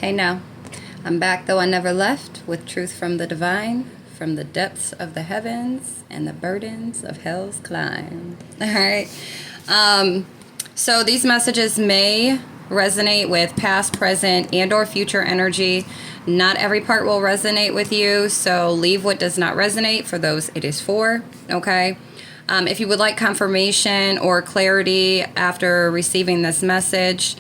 Hey now, I'm back though I never left with truth from the divine, from the depths of the heavens and the burdens of hell's climb. Alright, so these messages may resonate with past, present, and or future energy. Not every part will resonate with you, so leave what does not resonate for those it is for, okay? If you would like confirmation or clarity after receiving this message,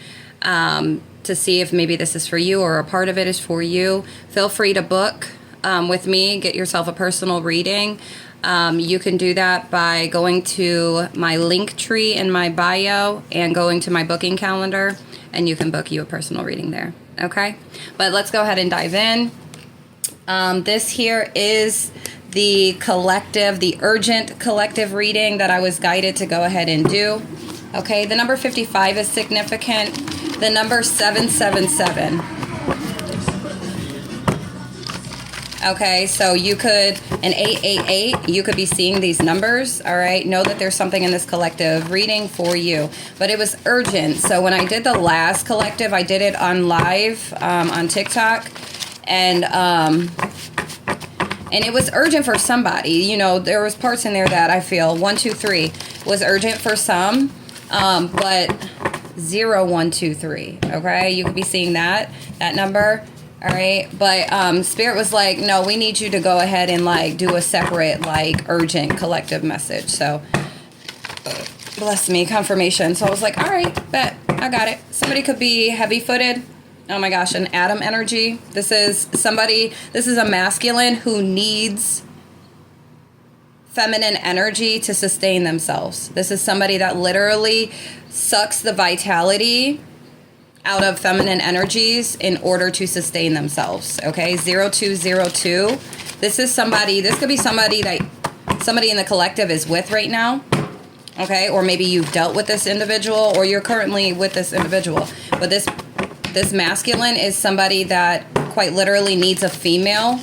to see if maybe this is for you or a part of it is for you, feel free to book with me, get yourself a personal reading. You can do that by going to my Linktree in my bio and going to my booking calendar, and you can book you a personal reading there, okay? But let's go ahead and dive in. This here is the collective, the urgent collective reading that I was guided to go ahead and do. Okay, the number 55 is significant. The number 777. Okay, so you could, an 888, you could be seeing these numbers, all right? Know that there's something in this collective reading for you. But it was urgent. So when I did the last collective, I did it on live on TikTok. And it was urgent for somebody. You know, there was parts in there that I feel 1, 2, 3 was urgent for some, but 0, 1, 2, 3. Okay, you could be seeing that number. All right, but Spirit was like, no, we need you to go ahead and like do a separate like urgent collective message. So bless me, confirmation. So I was like, all right, bet, I got it. Somebody could be heavy-footed. Oh my gosh, an Adam energy. This is a masculine who needs feminine energy to sustain themselves. This is somebody that literally sucks the vitality out of feminine energies in order to sustain themselves. Okay, 0202. This could be somebody that somebody in the collective is with right now. Okay, or maybe you've dealt with this individual or you're currently with this individual. But this masculine is somebody that quite literally needs a female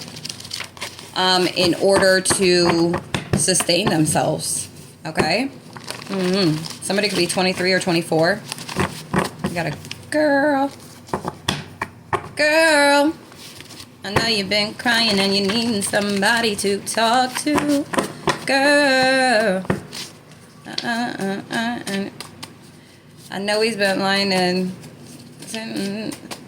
in order to sustain themselves. Okay? Somebody could be 23 or 24. You got a girl. I know you've been crying and you're needing somebody to talk to. Girl. I know he's been lying and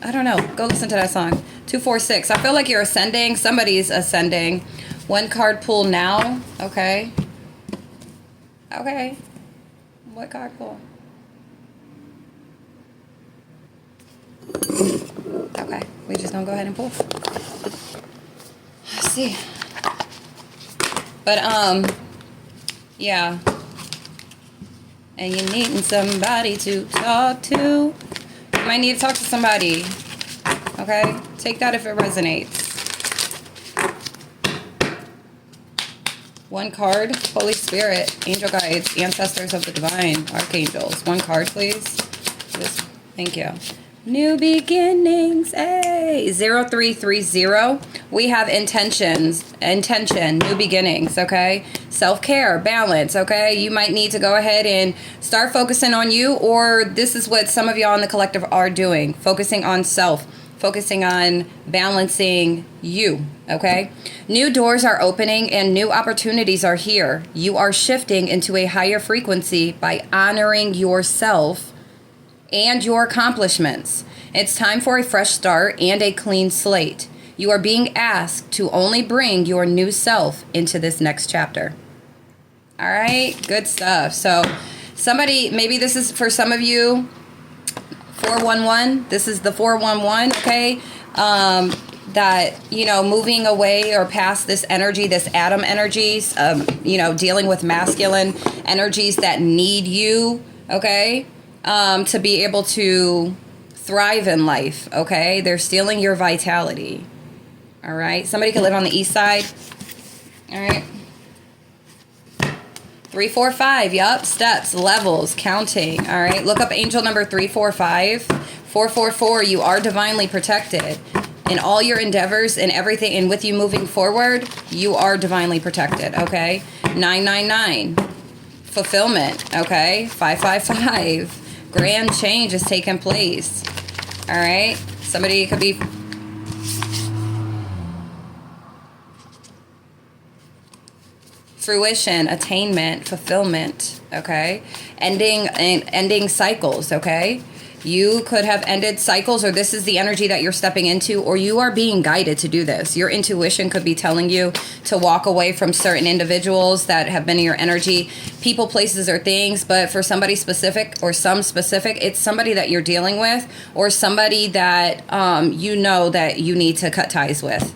I don't know. Go listen to that song. 246. I feel like you're ascending. Somebody's ascending. One card pull now. Okay. Okay. What card pull? Okay. We just gonna go ahead and pull. Let's see. But yeah. And you're needing somebody to talk to. You might need to talk to somebody. Okay? Take that if it resonates. One card. Holy Spirit, angel guides, ancestors of the divine, archangels. One card, please. Thank you. New beginnings. Hey. 0330. We have intention, new beginnings, okay? Self-care, balance, okay? You might need to go ahead and start focusing on you, or this is what some of y'all in the collective are doing, focusing on self, focusing on balancing you, okay? New doors are opening and new opportunities are here. You are shifting into a higher frequency by honoring yourself and your accomplishments. It's time for a fresh start and a clean slate. You are being asked to only bring your new self into this next chapter. All right, good stuff. So somebody, maybe this is for some of you, 411. This is the 411, okay? That, you know, moving away or past this energy, this Adam energies, you know, dealing with masculine energies that need you, okay? To be able to thrive in life, okay? They're stealing your vitality. All right. Somebody could live on the east side. All right. 345. Yup. Steps, levels, counting. All right. Look up angel number 345. 444. You are divinely protected. In all your endeavors and everything, and with you moving forward, you are divinely protected. Okay. 999. Fulfillment. Okay. 555. Grand change is taking place. All right. Somebody could be fruition, attainment, fulfillment, okay? Ending cycles, okay? You could have ended cycles, or this is the energy that you're stepping into, or you are being guided to do this. Your intuition could be telling you to walk away from certain individuals that have been in your energy, people, places, or things. But for somebody specific or some specific, it's somebody that you're dealing with, or somebody that you know that you need to cut ties with.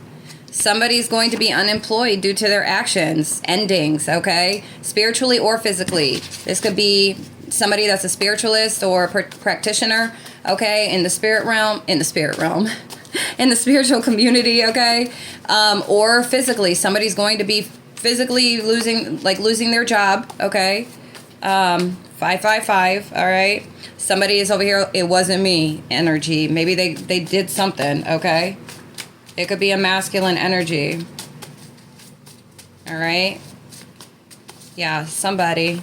Somebody's going to be unemployed due to their actions, endings, okay? Spiritually or physically. This could be somebody that's a spiritualist or a practitioner, okay? In the spirit realm, in the spiritual community, okay? Or physically, somebody's going to be physically losing their job, okay? 555, all right? Somebody is over here, it wasn't me energy. Maybe they did something, okay? It could be a masculine energy. All right? Yeah, somebody.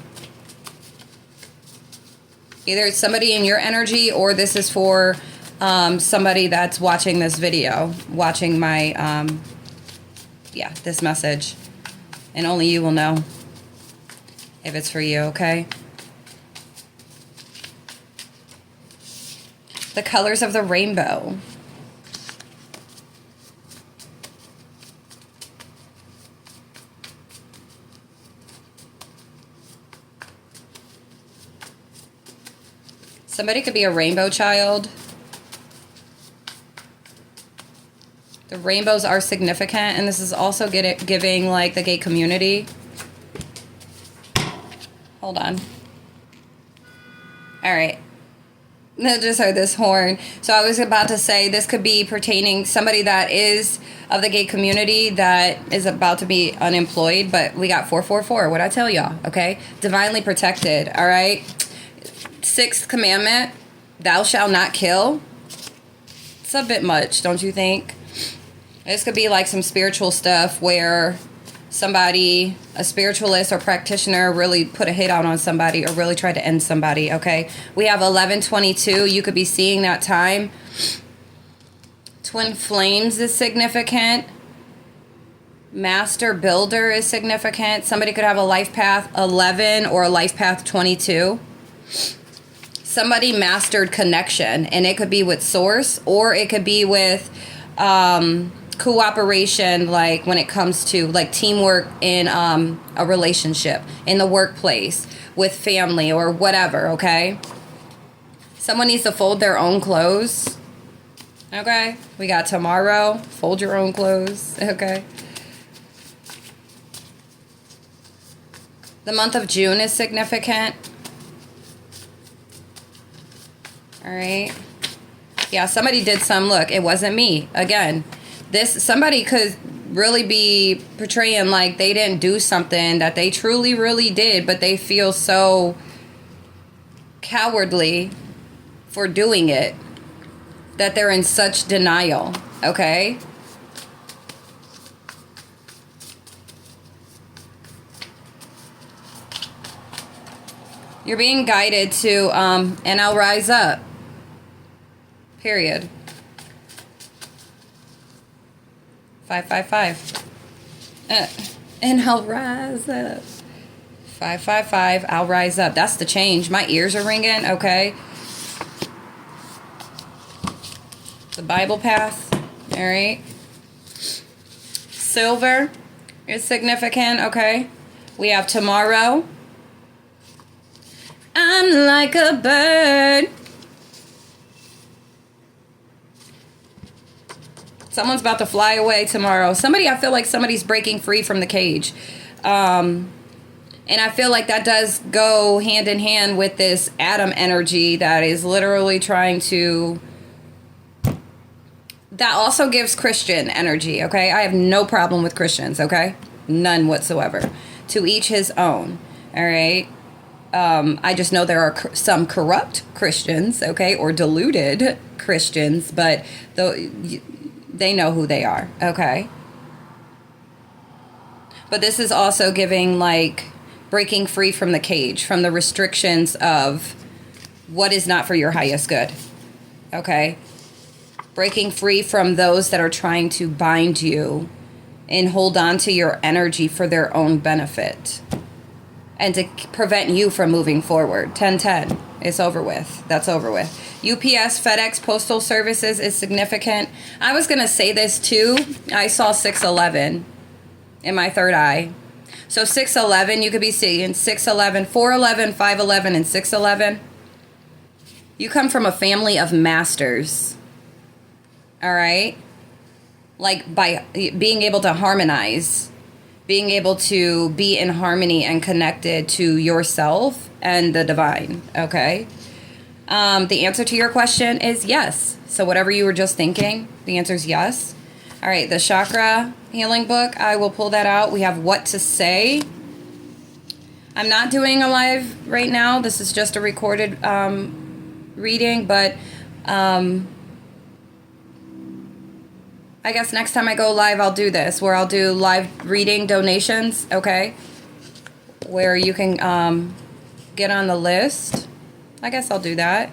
Either it's somebody in your energy, or this is for somebody that's watching this video, watching my, this message. And only you will know if it's for you, okay? The colors of the rainbow. Somebody could be a rainbow child. The rainbows are significant, and this is also giving like the gay community. Hold on. All right. I just heard this horn. So I was about to say this could be pertaining somebody that is of the gay community that is about to be unemployed, but we got 444. What'd I tell y'all? Okay. Divinely protected. All right. Sixth commandment, thou shalt not kill. It's a bit much, don't you think? This could be like some spiritual stuff where somebody, a spiritualist or practitioner, really put a hit out on somebody or really tried to end somebody, okay? We have 1122. You could be seeing that time. Twin flames is significant. Master builder is significant. Somebody could have a life path 11 or a life path 22. Somebody mastered connection, and it could be with source, or it could be with cooperation, like when it comes to like teamwork in a relationship, in the workplace, with family or whatever, okay? Someone needs to fold their own clothes, okay? We got tomorrow, fold your own clothes, okay? The month of June is significant. All right. Yeah, somebody did some, look, it wasn't me. Again, somebody could really be portraying like they didn't do something that they truly, really did, but they feel so cowardly for doing it that they're in such denial, okay? You're being guided to, and I'll rise up. Period. 555. And I'll rise up. 555. I'll rise up. That's the change. My ears are ringing. Okay. The Bible path. All right. Silver is significant. Okay. We have tomorrow. I'm like a bird. Someone's about to fly away tomorrow. I feel like somebody's breaking free from the cage. And I feel like that does go hand in hand with this Adam energy that is literally trying to... That also gives Christian energy, okay? I have no problem with Christians, okay? None whatsoever. To each his own, all right? I just know there are some corrupt Christians, okay? Or deluded Christians, but... They know who they are, okay? But this is also giving, like, breaking free from the cage, from the restrictions of what is not for your highest good, okay? breaking free from those that are trying to bind you and hold on to your energy for their own benefit and to prevent you from moving forward. 1010, it's over with. That's over with. UPS, FedEx, Postal Services is significant. I was going to say this too. I saw 611 in my third eye. So 611, you could be seeing 611, 411, 511, and 611. You come from a family of masters. All right? Like by being able to harmonize, being able to be in harmony and connected to yourself and the divine, okay? The answer to your question is yes. So whatever you were just thinking, the answer is yes. All right, the chakra healing book, I will pull that out. We have What to Say. I'm not doing a live right now. This is just a recorded reading, but I guess next time I go live, I'll do this, where I'll do live reading donations, okay? Where you can get on the list. I guess I'll do that.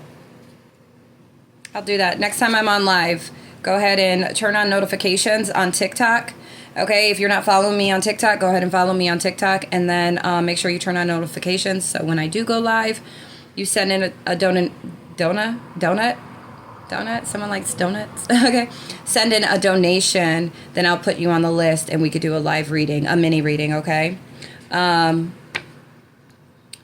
I'll do that. Next time I'm on live, go ahead and turn on notifications on TikTok. Okay, if you're not following me on TikTok, go ahead and follow me on TikTok. And then make sure you turn on notifications. So when I do go live, you send in a donut? Someone likes donuts? Okay. Send in a donation, then I'll put you on the list and we could do a live reading, a mini reading, okay?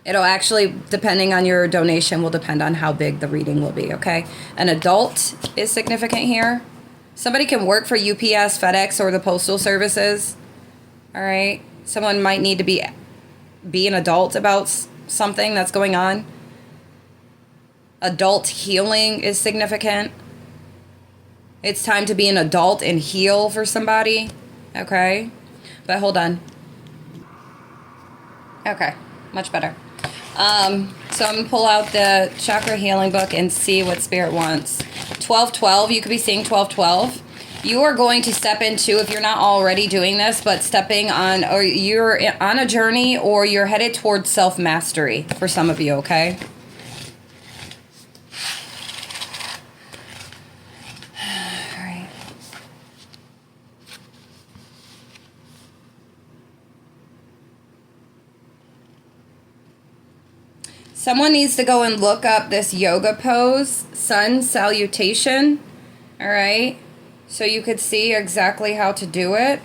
It'll actually, depending on your donation, will depend on how big the reading will be, okay? An adult is significant here. Somebody can work for UPS, FedEx, or the Postal Services, all right? Someone might need to be an adult about something that's going on. Adult healing is significant. It's time to be an adult and heal for somebody. Okay? But hold on. Okay. Much better. So I'm going to pull out the chakra healing book and see what Spirit wants. 1212. You could be seeing 1212. You are going to step into, if you're not already doing this, but stepping on, or you're on a journey, or you're headed towards self-mastery for some of you, okay? Someone needs to go and look up this yoga pose, sun salutation, all right? So you could see exactly how to do it.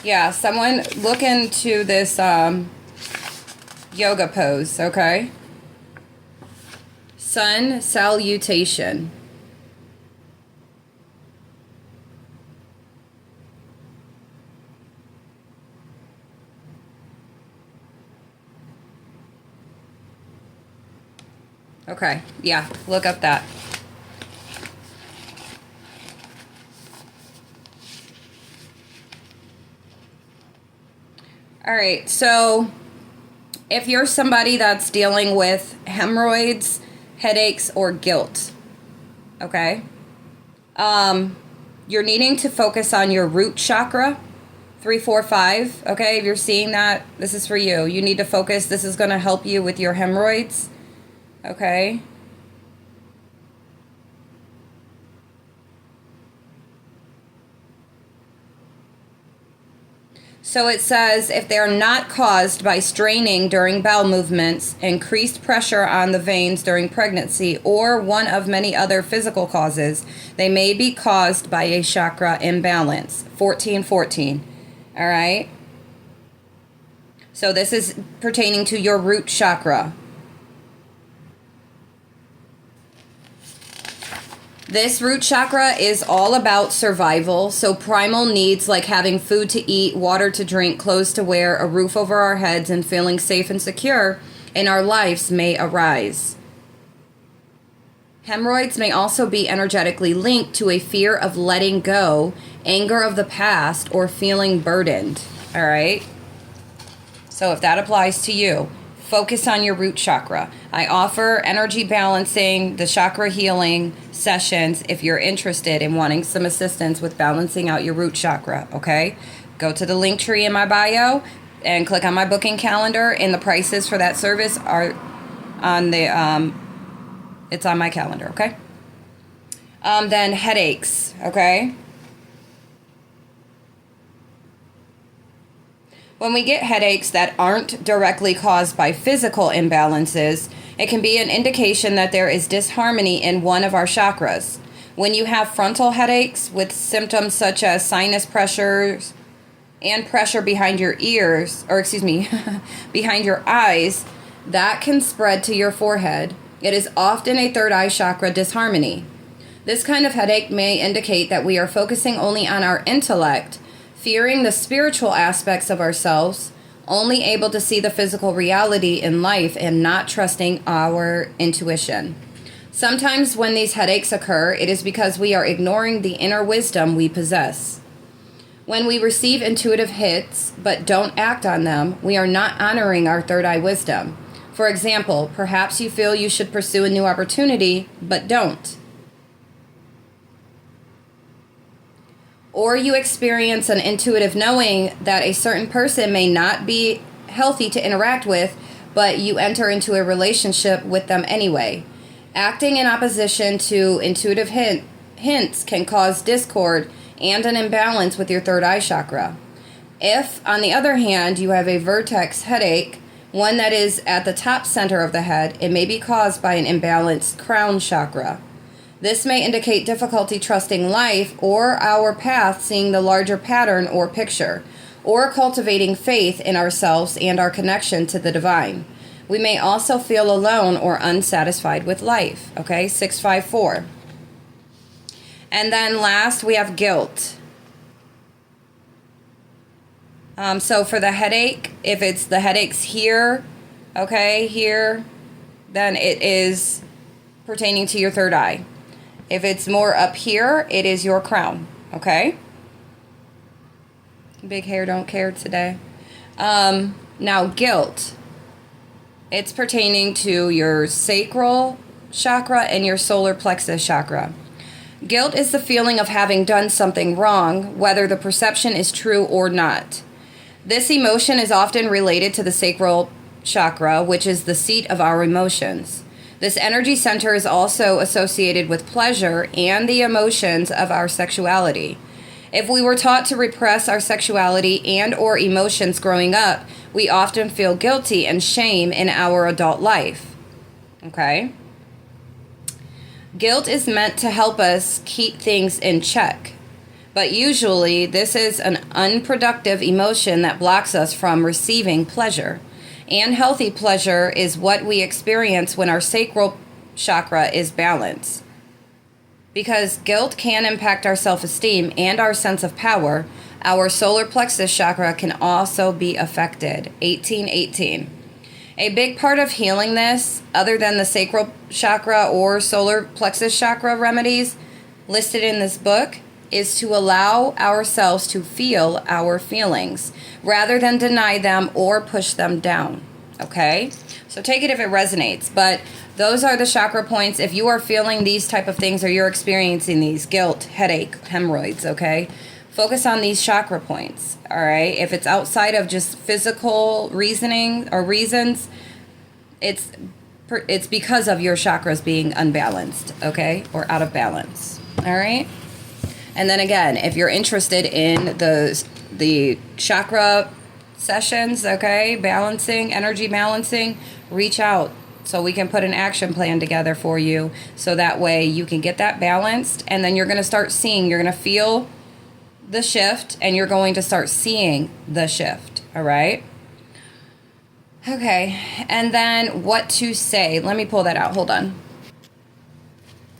Yeah, someone look into this yoga pose, okay? Sun salutation. Okay, yeah, look up that. All right, so if you're somebody that's dealing with hemorrhoids, headaches, or guilt, okay? You're needing to focus on your root chakra, 3, 4, 5, okay? If you're seeing that, this is for you. You need to focus. This is going to help you with your hemorrhoids, okay? So it says, if they are not caused by straining during bowel movements, increased pressure on the veins during pregnancy, or one of many other physical causes, they may be caused by a chakra imbalance. 1414. All right? So this is pertaining to your root chakra. This root chakra is all about survival, so primal needs like having food to eat, water to drink, clothes to wear, a roof over our heads, and feeling safe and secure in our lives may arise. Hemorrhoids may also be energetically linked to a fear of letting go, anger of the past, or feeling burdened, all right? So if that applies to you, focus on your root chakra. I offer energy balancing, the chakra healing, sessions if you're interested in wanting some assistance with balancing out your root chakra, okay? Go to the Linktree in my bio and click on my booking calendar, and the prices for that service are on the, it's on my calendar, okay? Then headaches, okay? When we get headaches that aren't directly caused by physical imbalances, it can be an indication that there is disharmony in one of our chakras. When you have frontal headaches with symptoms such as sinus pressures and pressure behind your ears, or excuse me, behind your eyes, that can spread to your forehead. It is often a third eye chakra disharmony. This kind of headache may indicate that we are focusing only on our intellect, fearing the spiritual aspects of ourselves, only able to see the physical reality in life and not trusting our intuition. Sometimes when these headaches occur, it is because we are ignoring the inner wisdom we possess. When we receive intuitive hits but don't act on them, we are not honoring our third eye wisdom. For example, perhaps you feel you should pursue a new opportunity but don't. Or you experience an intuitive knowing that a certain person may not be healthy to interact with, but you enter into a relationship with them anyway. Acting in opposition to intuitive hints can cause discord and an imbalance with your third eye chakra. If, on the other hand, you have a vertex headache, one that is at the top center of the head, it may be caused by an imbalanced crown chakra. This may indicate difficulty trusting life or our path, seeing the larger pattern or picture, or cultivating faith in ourselves and our connection to the divine. We may also feel alone or unsatisfied with life. Okay, 654. And then last, we have guilt. So for the headache, if it's the headaches here, okay, here, then it is pertaining to your third eye. If it's more up here, it is your crown, okay? Big hair don't care today. Now, guilt. It's pertaining to your sacral chakra and your solar plexus chakra. Guilt is the feeling of having done something wrong, whether the perception is true or not. This emotion is often related to the sacral chakra, which is the seat of our emotions. This energy center is also associated with pleasure and the emotions of our sexuality. If we were taught to repress our sexuality and or emotions growing up, we often feel guilty and shame in our adult life. Okay? Guilt is meant to help us keep things in check, but usually this is an unproductive emotion that blocks us from receiving pleasure. And healthy pleasure is what we experience when our sacral chakra is balanced. Because guilt can impact our self-esteem and our sense of power, our solar plexus chakra can also be affected. 1818. A big part of healing this, other than the sacral chakra or solar plexus chakra remedies listed in this book, is to allow ourselves to feel our feelings rather than deny them or push them down. Okay? So take it if it resonates. But those are the chakra points. If you are feeling these type of things or you're experiencing these, guilt, headache, hemorrhoids, okay? Focus on these chakra points, all right? If it's outside of just physical reasoning or reasons, it's because of your chakras being unbalanced, okay? Or out of balance, all right? And then again, if you're interested in the chakra sessions, okay, balancing, energy balancing, reach out so we can put an action plan together for you so that way you can get that balanced, and then you're going to start seeing, you're going to feel the shift, and you're going to start seeing the shift, all right? Okay, and then what to say. Let me pull that out. Hold on.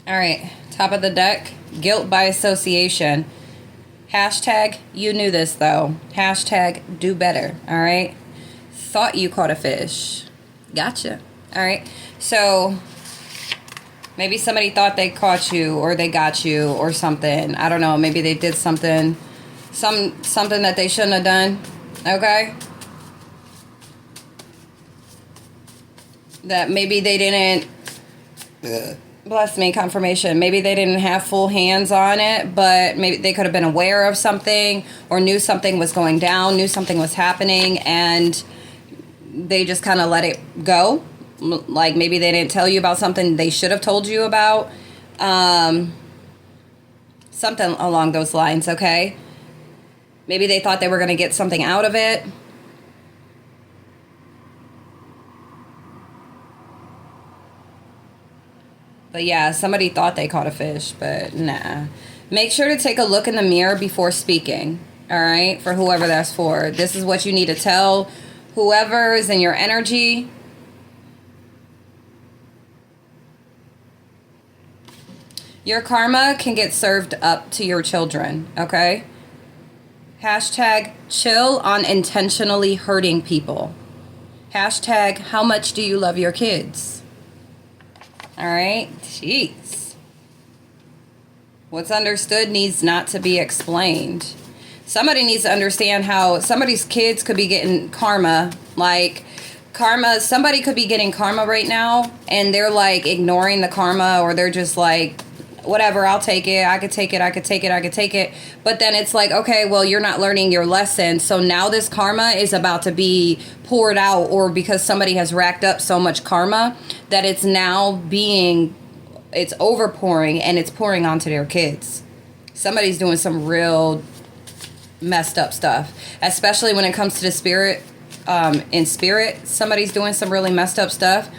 All right, top of the deck, guilt by association. Hashtag, you knew this though. Hashtag, do better, all right? Thought you caught a fish. Gotcha. All right, so maybe somebody thought they caught you or they got you or something. I don't know, maybe they did something that they shouldn't have done, okay? That maybe they didn't Bless me, confirmation. Maybe they didn't have full hands on it, but maybe they could have been aware of something or knew something was going down, knew something was happening, and they just kind of let it go. Like maybe they didn't tell you about something they should have told you about. Something along those lines, okay? Maybe they thought they were going to get something out of it. But yeah, somebody thought they caught a fish, but nah. Make sure to take a look in the mirror before speaking, all right? For whoever that's for. This is what you need to tell whoever is in your energy. Your karma can get served up to your children, okay? Hashtag chill on intentionally hurting people. Hashtag how much do you love your kids? All right? Jeez. What's understood needs not to be explained. Somebody needs to understand how somebody's kids could be getting karma. Like, karma, somebody could be getting karma right now, and they're, like, ignoring the karma, or they're just like, whatever, I'll take it. I could take it. I could take it. I could take it. But then it's like, okay, well, you're not learning your lesson. So now this karma is about to be poured out, or because somebody has racked up so much karma that it's now it's overpouring and it's pouring onto their kids. Somebody's doing some real messed up stuff, especially when it comes to the spirit. In spirit, somebody's doing some really messed up stuff,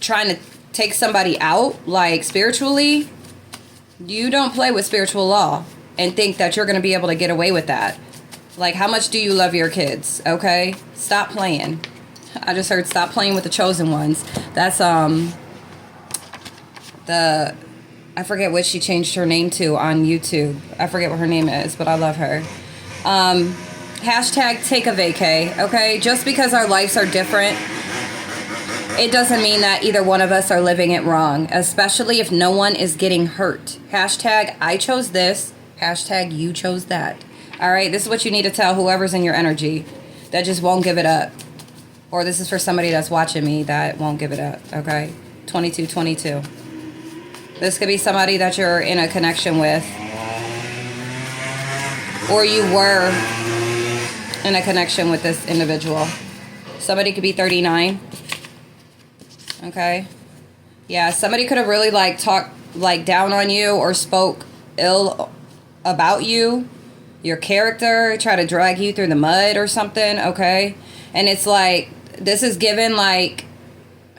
trying to take somebody out, like spiritually. You don't play with spiritual law and think that you're going to be able to get away with that. Like, how much do you love your kids? Okay? Stop playing. I just heard stop playing with the chosen ones. That's, I forget what she changed her name to on YouTube. I forget what her name is, but I love her. Hashtag take a vacay, okay? Just because our lives are different, it doesn't mean that either one of us are living it wrong, especially if no one is getting hurt. Hashtag I chose this. Hashtag you chose that. All right, this is what you need to tell whoever's in your energy that just won't give it up. Or this is for somebody that's watching me that won't give it up, okay? 2222. This could be somebody that you're in a connection with, or you were in a connection with this individual. Somebody could be 39. Okay. Yeah, somebody could have really like talked like down on you or spoke ill about you, your character, try to drag you through the mud or something, okay? And it's like, this is given like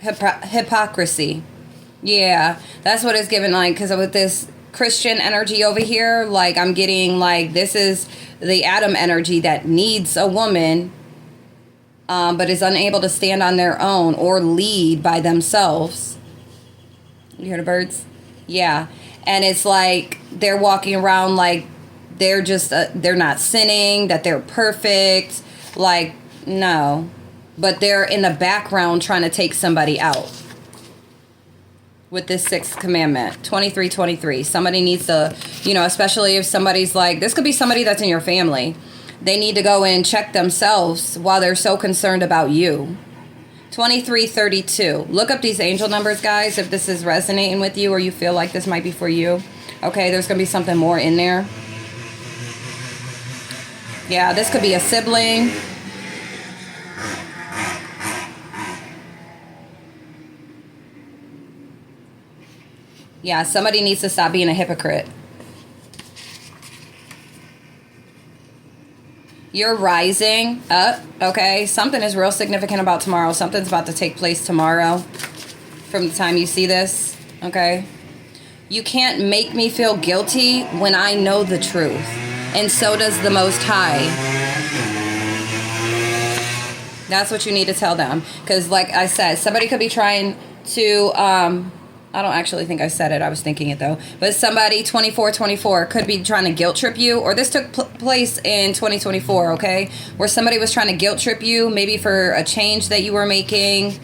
hypocrisy. Yeah, that's what it's given, like, because with this Christian energy over here, like I'm getting like this is the Adam energy that needs a woman, but is unable to stand on their own or lead by themselves. You hear the birds? Yeah. And it's like they're walking around like they're just, they're not sinning, that they're perfect. Like, no. But they're in the background trying to take somebody out. With this sixth commandment, 2323. Somebody needs to, especially if somebody's like, this could be somebody that's in your family. They need to go and check themselves while they're so concerned about you. 2332. Look up these angel numbers, guys, if this is resonating with you or you feel like this might be for you. Okay, there's going to be something more in there. Yeah, this could be a sibling. Yeah, somebody needs to stop being a hypocrite. You're rising up, okay? Something is real significant about tomorrow. Something's about to take place tomorrow from the time you see this, okay? You can't make me feel guilty when I know the truth. And so does the Most High. That's what you need to tell them. Because like I said, somebody could be trying to... I don't actually think I said it. I was thinking it, though. But somebody, 2424, could be trying to guilt trip you. Or this took place in 2024, okay? Where somebody was trying to guilt trip you, maybe for a change that you were making.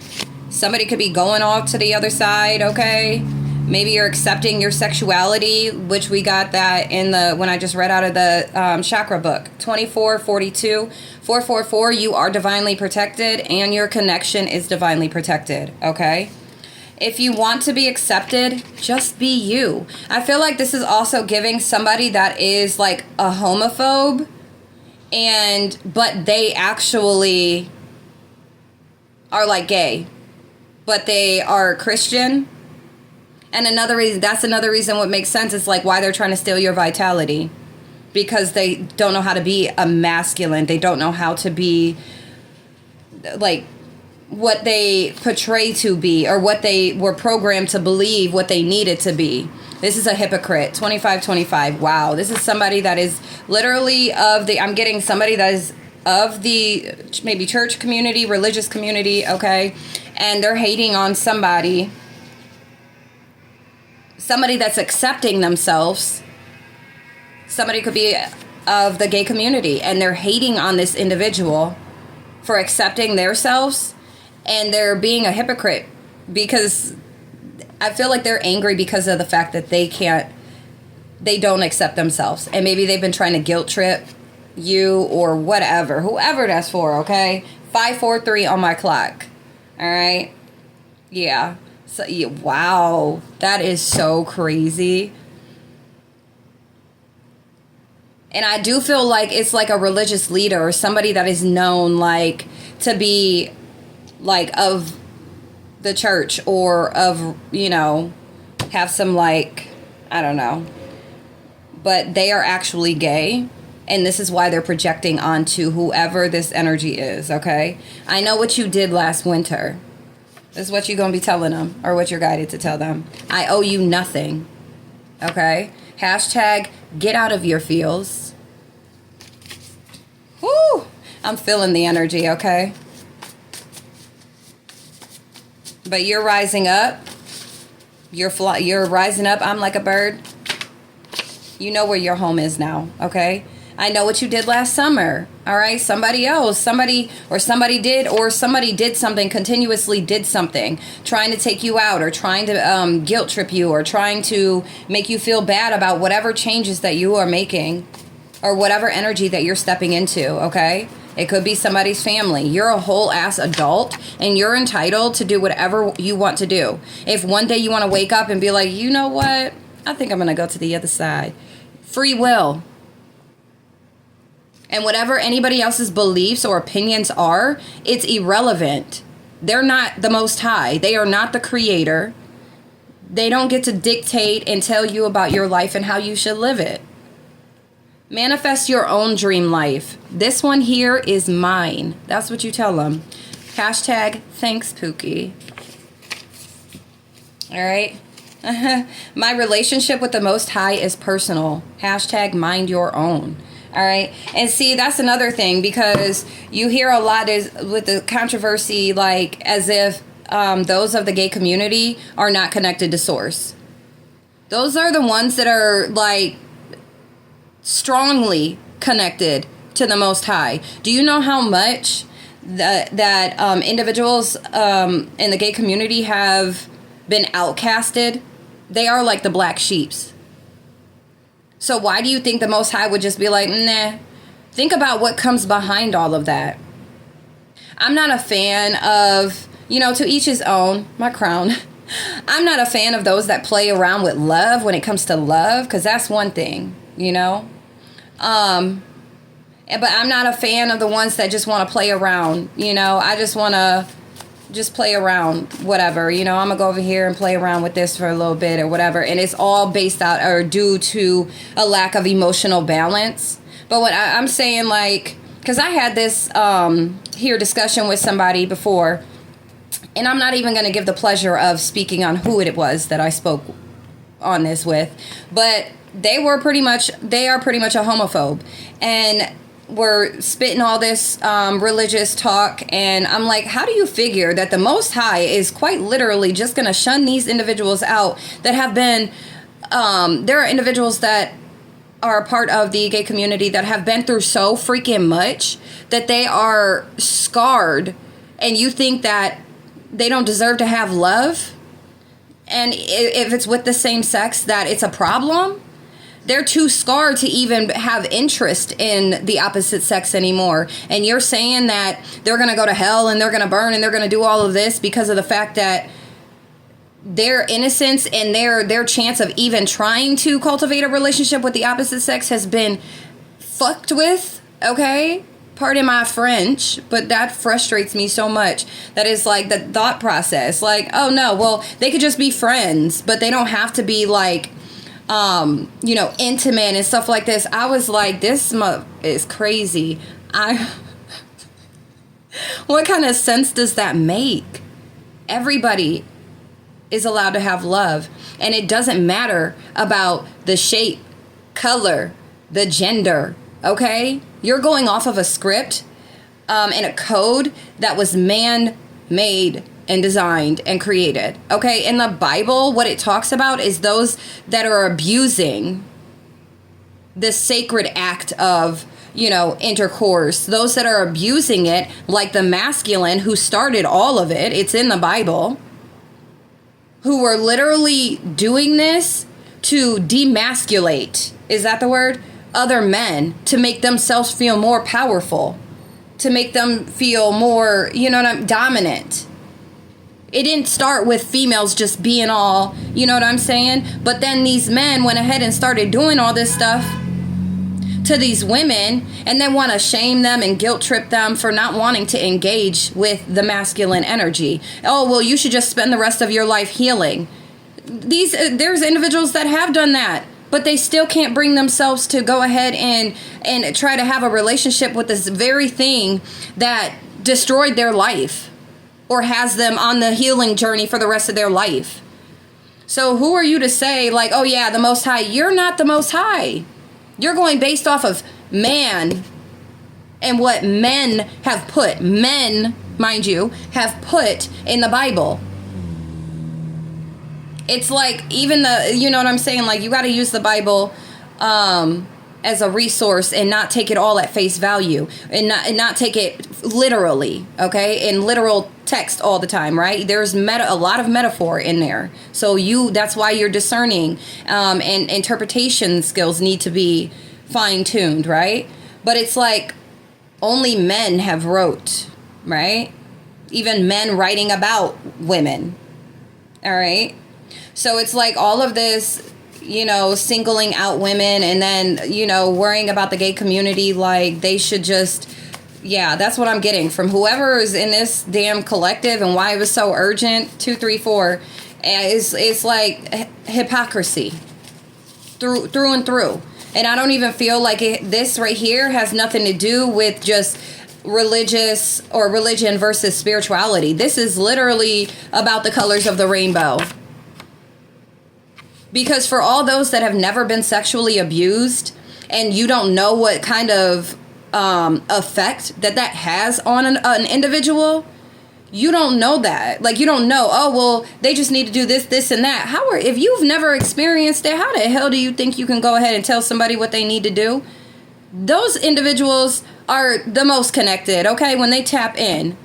Somebody could be going off to the other side, okay? Maybe you're accepting your sexuality, which we got that in when I just read out of the chakra book. 2442, 444, you are divinely protected, and your connection is divinely protected, okay? If you want to be accepted, just be you. I feel like this is also giving somebody that is like a homophobe, but they actually are like gay, but they are Christian. And that's another reason what makes sense is like why they're trying to steal your vitality, because they don't know how to be a masculine. They don't know how to be like what they portray to be, or what they were programmed to believe what they needed to be. This is a hypocrite. 2525. Wow. This is somebody that is literally I'm getting somebody that is of the maybe church community, religious community, okay? And they're hating on somebody that's accepting themselves. Somebody could be of the gay community, and they're hating on this individual for accepting themselves, and they're being a hypocrite because I feel like they're angry because of the fact that they don't accept themselves. And maybe they've been trying to guilt trip you or whatever, whoever that's for, okay? 543 on my clock. All right? Yeah. So, yeah, wow. That is so crazy. And I do feel like it's like a religious leader or somebody that is known like to be like of the church, or of, have some like, I don't know. But they are actually gay. And this is why they're projecting onto whoever this energy is, okay? I know what you did last winter. This is what you're going to be telling them, or what you're guided to tell them. I owe you nothing, okay? Hashtag get out of your feels. Woo! I'm feeling the energy, okay? But you're rising up. You're rising up. I'm like a bird. You know where your home is now, okay? I know what you did last summer, all right? Somebody did something, continuously did something, trying to take you out, or trying to guilt trip you, or trying to make you feel bad about whatever changes that you are making, or whatever energy that you're stepping into, okay? It could be somebody's family. You're a whole ass adult, and you're entitled to do whatever you want to do. If one day you want to wake up and be like, you know what? I think I'm going to go to the other side. Free will. And whatever anybody else's beliefs or opinions are, it's irrelevant. They're not the Most High. They are not the creator. They don't get to dictate and tell you about your life and how you should live it. Manifest your own dream life. This one here is mine. That's what you tell them. Hashtag thanks, Pookie. All right. My relationship with the Most High is personal. Hashtag mind your own. All right. And see, that's another thing, because you hear a lot is with the controversy, like as if those of the gay community are not connected to source. Those are the ones that are like strongly connected to the Most High. Do you know how much that individuals in the gay community have been outcasted? They are like the black sheeps. So why do you think the Most High would just be like, nah? Think about what comes behind all of that. I'm not a fan of, to each his own, my crown. I'm not a fan of those that play around with love when it comes to love, because that's one thing, But I'm not a fan of the ones that just want to play around, I just want to play around, whatever, I'm gonna go over here and play around with this for a little bit or whatever, and it's all based out or due to a lack of emotional balance. But what I'm saying, like, because I had this discussion with somebody before, and I'm not even gonna give the pleasure of speaking on who it was that I spoke on this with, but they are pretty much a homophobe, and were spitting all this religious talk, and I'm like, how do you figure that the Most High is quite literally just going to shun these individuals out that have been, there are individuals that are a part of the gay community that have been through so freaking much that they are scarred, and you think that they don't deserve to have love? And if it's with the same sex, that it's a problem? They're too scarred to even have interest in the opposite sex anymore. And you're saying that they're going to go to hell and they're going to burn and they're going to do all of this because of the fact that their innocence and their chance of even trying to cultivate a relationship with the opposite sex has been fucked with, okay? Pardon my French, but that frustrates me so much. That is like the thought process. Like, oh no, well, they could just be friends, but they don't have to be like, intimate and stuff like this. I was like, this is crazy. What kind of sense does that make? Everybody is allowed to have love, and it doesn't matter about the shape, color, the gender, okay? You're going off of a script and a code that was man-made and designed and created, okay? In the Bible, what it talks about is those that are abusing the sacred act of, intercourse, those that are abusing it, like the masculine who started all of it, it's in the Bible, who were literally doing this to demasculate, is that the word? Other men, to make themselves feel more powerful, to make them feel more, dominant. It didn't start with females just being all, you know what I'm saying? But then these men went ahead and started doing all this stuff to these women, and then want to shame them and guilt trip them for not wanting to engage with the masculine energy. Oh, well, you should just spend the rest of your life healing. There's individuals that have done that, but they still can't bring themselves to go ahead and try to have a relationship with this very thing that destroyed their life or has them on the healing journey for the rest of their life. So who are you to say, like, oh yeah, the Most High? You're not the Most High. You're going based off of man and what men have put, men, mind you, have put in the Bible. It's like, even you know what I'm saying? Like, you got to use the Bible as a resource and not take it all at face value and not take it literally, okay? In literal text all the time, right? There's a lot of metaphor in there. So that's why you're discerning and interpretation skills need to be fine-tuned, right? But it's like only men have wrote, right? Even men writing about women, all right? So it's like all of this, singling out women and then, worrying about the gay community like they should just, yeah, that's what I'm getting from whoever is in this damn collective and why it was so urgent. 2, 3, 4 it's like hypocrisy through and through. And I don't even feel like this right here has nothing to do with just religion versus spirituality. This is literally about the colors of the rainbow. Because for all those that have never been sexually abused and you don't know what kind of effect that has on an individual, you don't know that. Like, you don't know, oh, well, they just need to do this, and that. If you've never experienced it, how the hell do you think you can go ahead and tell somebody what they need to do? Those individuals are the most connected, okay, when they tap in.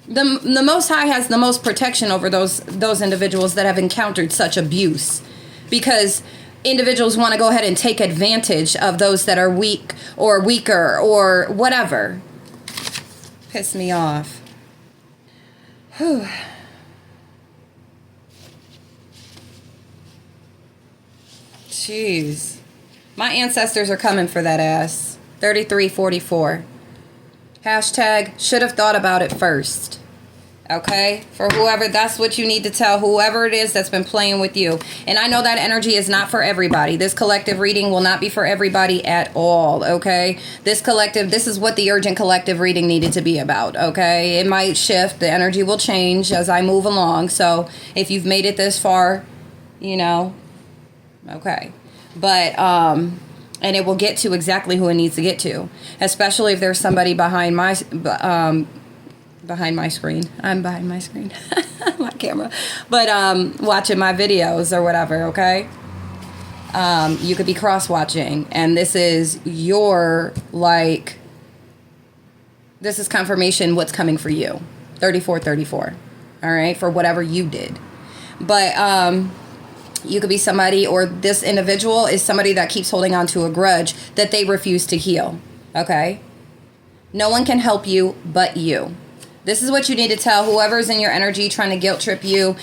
The Most High has the most protection over those individuals that have encountered such abuse, because individuals want to go ahead and take advantage of those that are weak or weaker or whatever. Piss me off. Whew. Jeez. My ancestors are coming for that ass. 3344. Hashtag should have thought about it first. Okay? For whoever, that's what you need to tell whoever it is that's been playing with you. And I know that energy is not for everybody. This collective reading will not be for everybody at all. Okay? This is what the urgent collective reading needed to be about. Okay? It might shift. The energy will change as I move along. So if you've made it this far, okay. But, and it will get to exactly who it needs to get to, especially if there's somebody behind my screen. I'm behind my screen, my camera, but watching my videos or whatever. Okay, you could be cross watching, and this is this is confirmation what's coming for you. 3434. All right, for whatever you did, but you could be somebody, or this individual is somebody that keeps holding on to a grudge that they refuse to heal. Okay? No one can help you but you. This is what you need to tell whoever's in your energy trying to guilt trip you,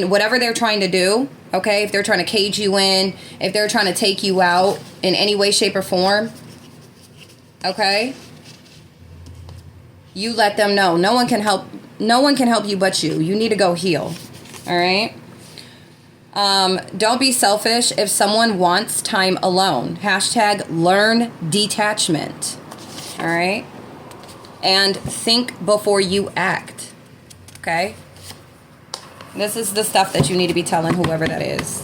whatever they're trying to do, okay? If they're trying to cage you in, if they're trying to take you out in any way, shape, or form, okay? You let them know. No one can help you but you. You need to go heal, all right? Don't be selfish if someone wants time alone. # learn detachment, all right? And think before you act, okay? This is the stuff that you need to be telling whoever that is.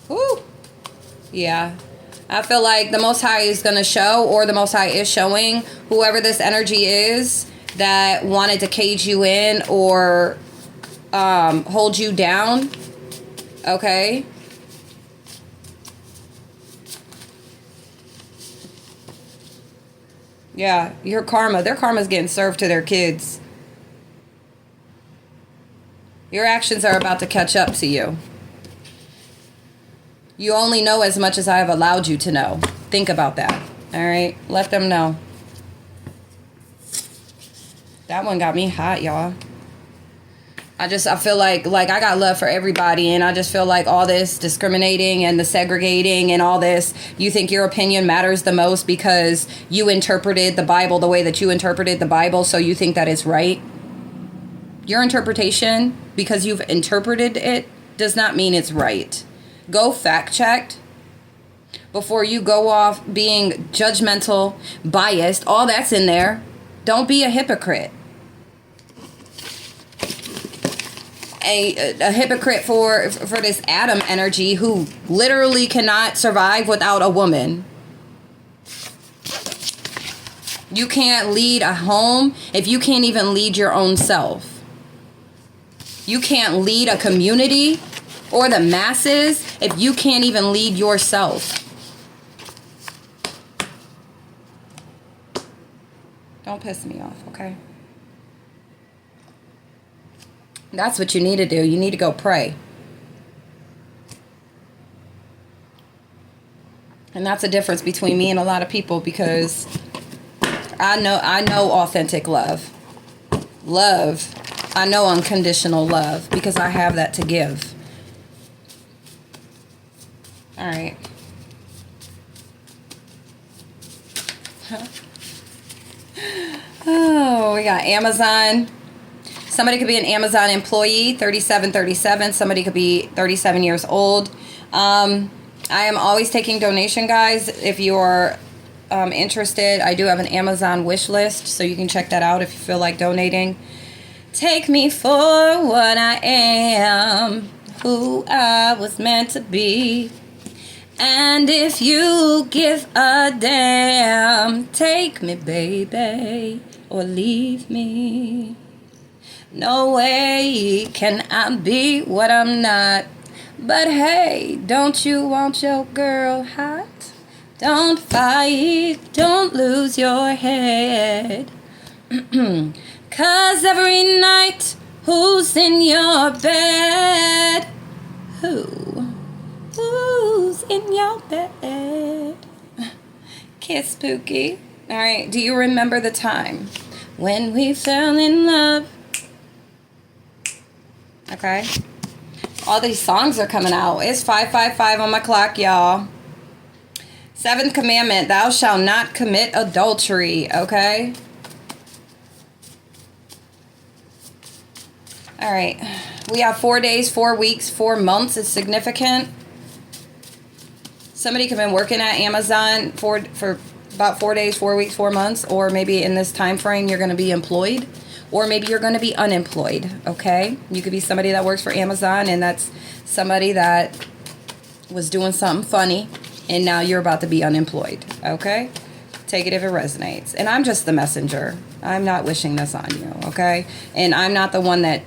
Woo! Yeah. I feel like the Most High is going to show, or the Most High is showing, whoever this energy is that wanted to cage you in or hold you down, okay? Yeah, their karma's getting served to their kids. Your actions are about to catch up to you. You only know as much as I have allowed you to know. Think about that, all right? Let them know. That one got me hot, y'all. I feel like I got love for everybody, and I just feel like all this discriminating and the segregating and all this, you think your opinion matters the most because you interpreted the Bible the way that you interpreted the Bible, so you think that it's right. Your interpretation, because you've interpreted it, does not mean it's right. Go fact check before you go off being judgmental, biased. All that's in there. Don't be a hypocrite. A hypocrite for this Adam energy who literally cannot survive without a woman. You can't lead a home if you can't even lead your own self. You can't lead a community or the masses if you can't even lead yourself. Don't piss me off, okay? That's what you need to do. You need to go pray. And that's the difference between me and a lot of people, because I know authentic love. I know unconditional love because I have that to give. All right. Oh, we got Amazon. Somebody could be an Amazon employee, 3737. Somebody could be 37 years old. I am always taking donation, guys. If you're interested, I do have an Amazon wish list, so you can check that out if you feel like donating. Take me for what I am, who I was meant to be. And if you give a damn, take me, baby, or leave me. No way can I be what I'm not. But hey, don't you want your girl hot? Don't fight, don't lose your head. 'Cause every night, who's in your bed? Who's in your bed? Kiss Spooky. All right, do you remember the time when we fell in love? Okay. All these songs are coming out. It's 5:55 on my clock, y'all. 7th commandment, thou shalt not commit adultery, okay? All right. We have 4 days, 4 weeks, 4 months. It's significant. Somebody could have been working at Amazon for about 4 days, 4 weeks, 4 months, or maybe in this time frame you're going to be employed. Or maybe you're going to be unemployed, okay? You could be somebody that works for Amazon, and that's somebody that was doing something funny, and now you're about to be unemployed, okay? Take it if it resonates. And I'm just the messenger. I'm not wishing this on you, okay? And I'm not the one that,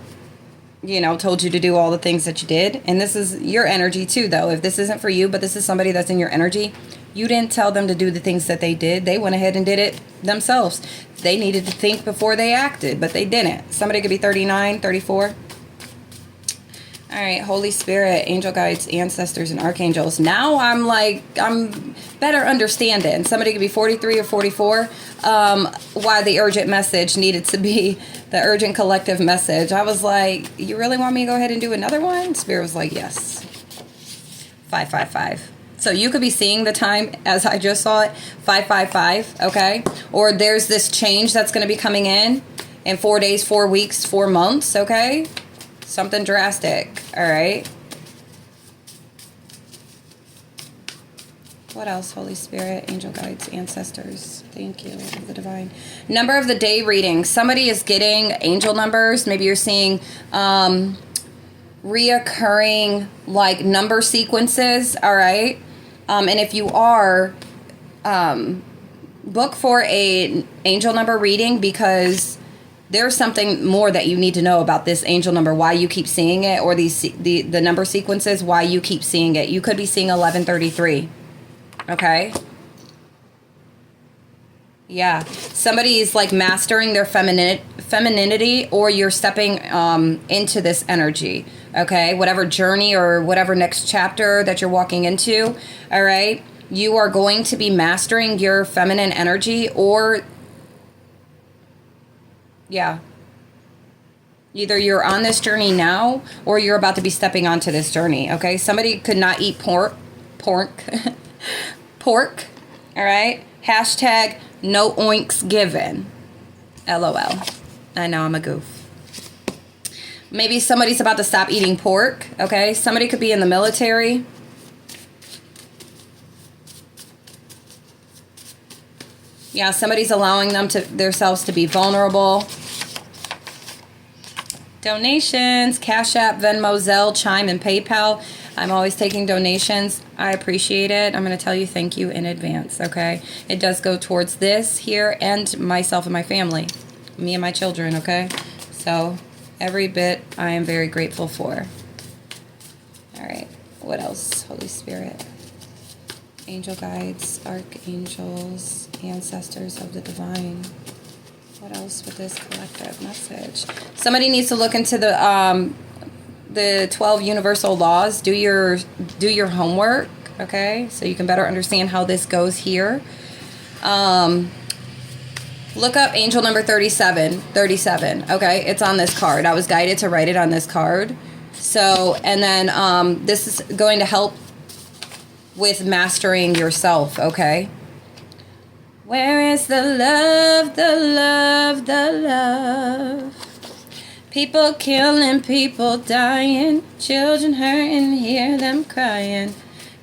told you to do all the things that you did. And this is your energy too, though. If this isn't for you, but this is somebody that's in your energy, you didn't tell them to do the things that they did. They went ahead and did it themselves. They needed to think before they acted, but they didn't. Somebody could be 39, 34. All right, Holy Spirit, angel guides, ancestors, and archangels. Now I'm better understanding. Somebody could be 43 or 44. Why the urgent message needed to be the urgent collective message. I was like, you really want me to go ahead and do another one? Spirit was like, yes. 555. So you could be seeing the time as I just saw it, 555, okay? Or there's this change that's going to be coming in 4 days, 4 weeks, 4 months, okay? Something drastic, all right? What else, Holy Spirit, angel guides, ancestors? Thank you, of the divine. Number of the day reading. Somebody is getting angel numbers. Maybe you're seeing reoccurring, like, number sequences, all right? And if you are, book for a angel number reading, because there's something more that you need to know about this angel number, why you keep seeing it, or the number sequences, why you keep seeing it. You could be seeing 1133. Okay? Yeah. Somebody is like mastering their femininity, or you're stepping into this energy. Okay? Whatever journey or whatever next chapter that you're walking into, all right? You are going to be mastering your feminine energy, or yeah. Either you're on this journey now, or you're about to be stepping onto this journey, okay? Somebody could not eat pork, all right? Hashtag no oinks given, LOL. I know, I'm a goof. Maybe somebody's about to stop eating pork, okay? Somebody could be in the military. Yeah, somebody's allowing themselves to be vulnerable. Donations, CashApp, Venmo, Zelle, Chime, and PayPal. I'm always taking donations. I appreciate it. I'm going to tell you thank you in advance, okay? It does go towards this here and myself and my family. Me and my children, okay? So every bit I am very grateful for. All right. What else? Holy Spirit. Angel guides, archangels, ancestors of the divine. What else with this collective message? Somebody needs to look into the 12 universal laws. Do your homework, okay? So you can better understand how this goes here. Look up angel number 37, okay? It's on this card. I was guided to write it on this card. So, and then this is going to help with mastering yourself, okay? Where is the love, the love, the love? People killing, people dying, children hurting, hear them crying.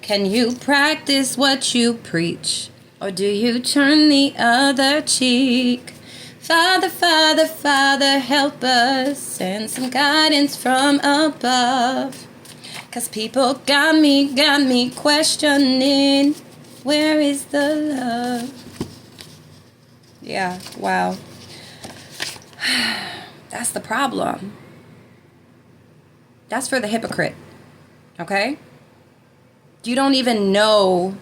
Can you practice what you preach, or do you turn the other cheek? Father, Father, Father, help us, send some guidance from above. 'Cause people got me questioning, where is the love? Yeah, wow. That's the problem. That's for the hypocrite, okay? You don't even know